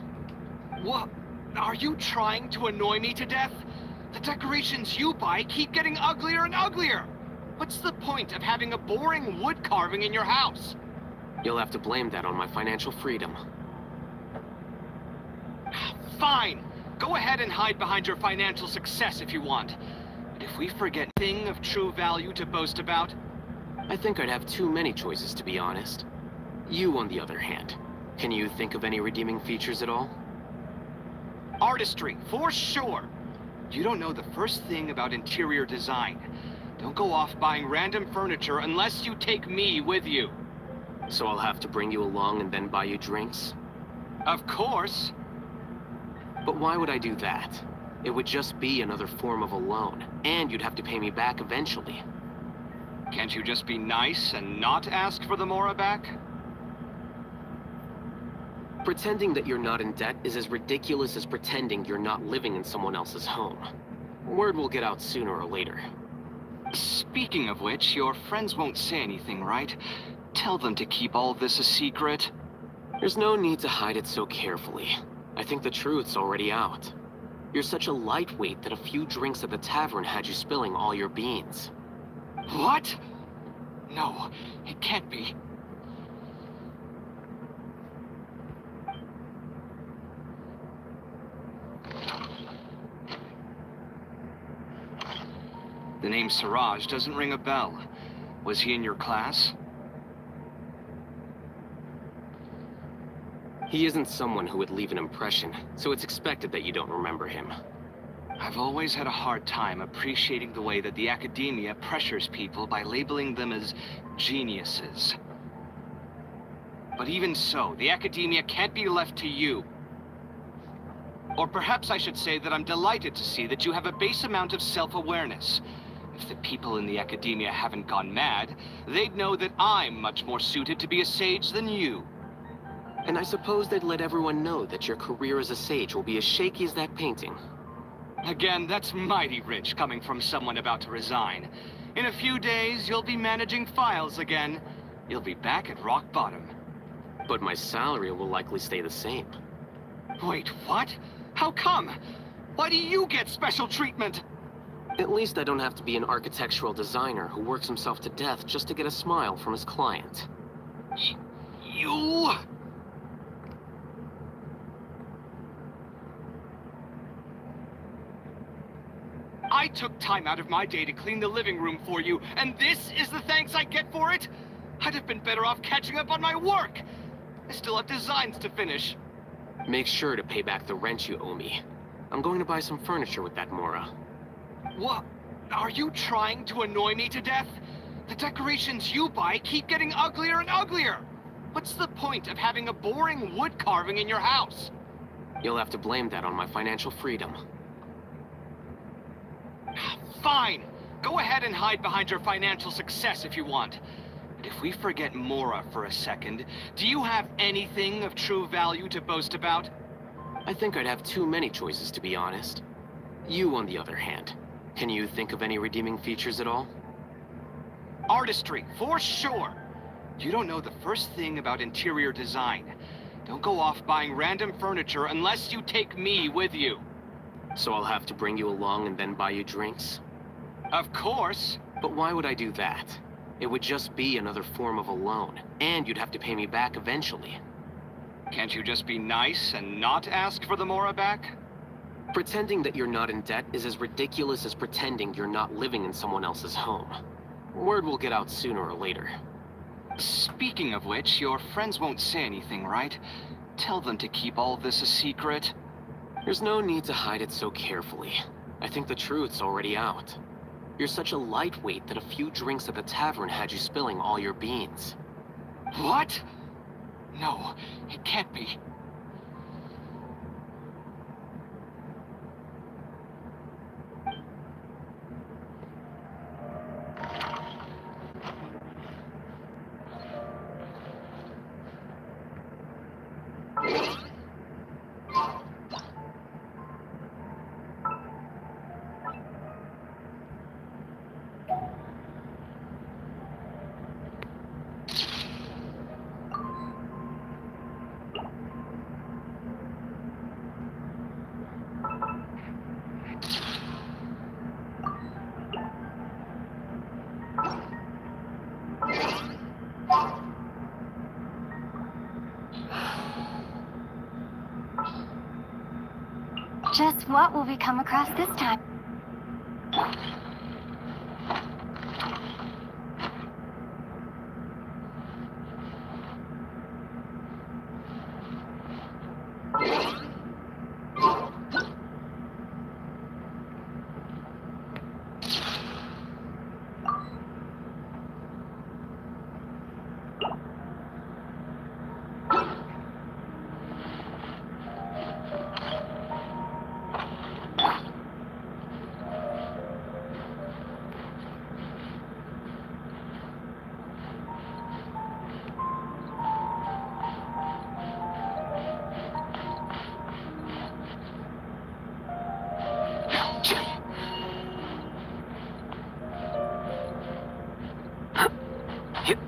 What? Are you trying to annoy me to death? The decorations you buy keep getting uglier and uglier. What's the point of having a boring wood carving in your house? You'll have to blame that on my financial freedom. Fine. Go ahead and hide behind your financial success if you want. But if we forget anything of true value to boast about... I think I'd have too many choices, to be honest. You, on the other hand, can you think of any redeeming features at all? Artistry, for sure. You don't know the first thing about interior design. Don't go off buying random furniture unless you take me with you. So I'll have to bring you along and then buy you drinks? Of course. But why would I do that? It would just be another form of a loan, and you'd have to pay me back eventually. Can't you just be nice and not ask for the Mora back? Pretending that you're not in debt is as ridiculous as pretending you're not living in someone else's home. Word will get out sooner or later. Speaking of which, your friends won't say anything, right? Tell them to keep all this a secret. There's no need to hide it so carefully. I think the truth's already out. You're such a lightweight that a few drinks at the tavern had you spilling all your beans. What? No, it can't be. The name Siraj doesn't ring a bell. Was he in your class? He isn't someone who would leave an impression, so it's expected that you don't remember him. I've always had a hard time appreciating the way that the Academia pressures people by labeling them as geniuses. But But even so, the academia can't be left to you. Or perhaps I should say that I'm delighted to see that you have a base amount of self-awareness. If the people in the academia haven't gone mad, they'd know that I'm much more suited to be a sage than you. And I suppose they'd let everyone know that your career as a sage will be as shaky as that painting. Again, that's mighty rich coming from someone about to resign. In a few days, you'll be managing files again. You'll be back at rock bottom. But my salary will likely stay the same. Wait, what? How come? Why do you get special treatment? At least I don't have to be an architectural designer who works himself to death just to get a smile from his client. You... I took time out of my day to clean the living room for you, and this is the thanks I get for it? I'd have been better off catching up on my work. I still have designs to finish. Make sure to pay back the rent you owe me. I'm going to buy some furniture with that Mora. What? Are you trying to annoy me to death? The decorations you buy keep getting uglier and uglier. What's the point of having a boring wood carving in your house? You'll have to blame that on my financial freedom. Fine. Go ahead and hide behind your financial success if you want. But if we forget Mora for a second, do you have anything of true value to boast about? I think I'd have too many choices, to be honest. You, on the other hand, can you think of any redeeming features at all? Artistry, for sure. You don't know the first thing about interior design. Don't go off buying random furniture unless you take me with you. So I'll have to bring you along and then buy you drinks? Of course. But why would I do that? It would just be another form of a loan, and you'd have to pay me back eventually. Can't you just be nice and not ask for the Mora back? Pretending that you're not in debt is as ridiculous as pretending you're not living in someone else's home. Word will get out sooner or later. Speaking of which, your friends won't say anything, right? Tell them to keep all this a secret. There's no need to hide it so carefully. I think the truth's already out. You're such a lightweight that a few drinks at the tavern had you spilling all your beans. What? No, it can't be. Just what will we come across this time? Hit.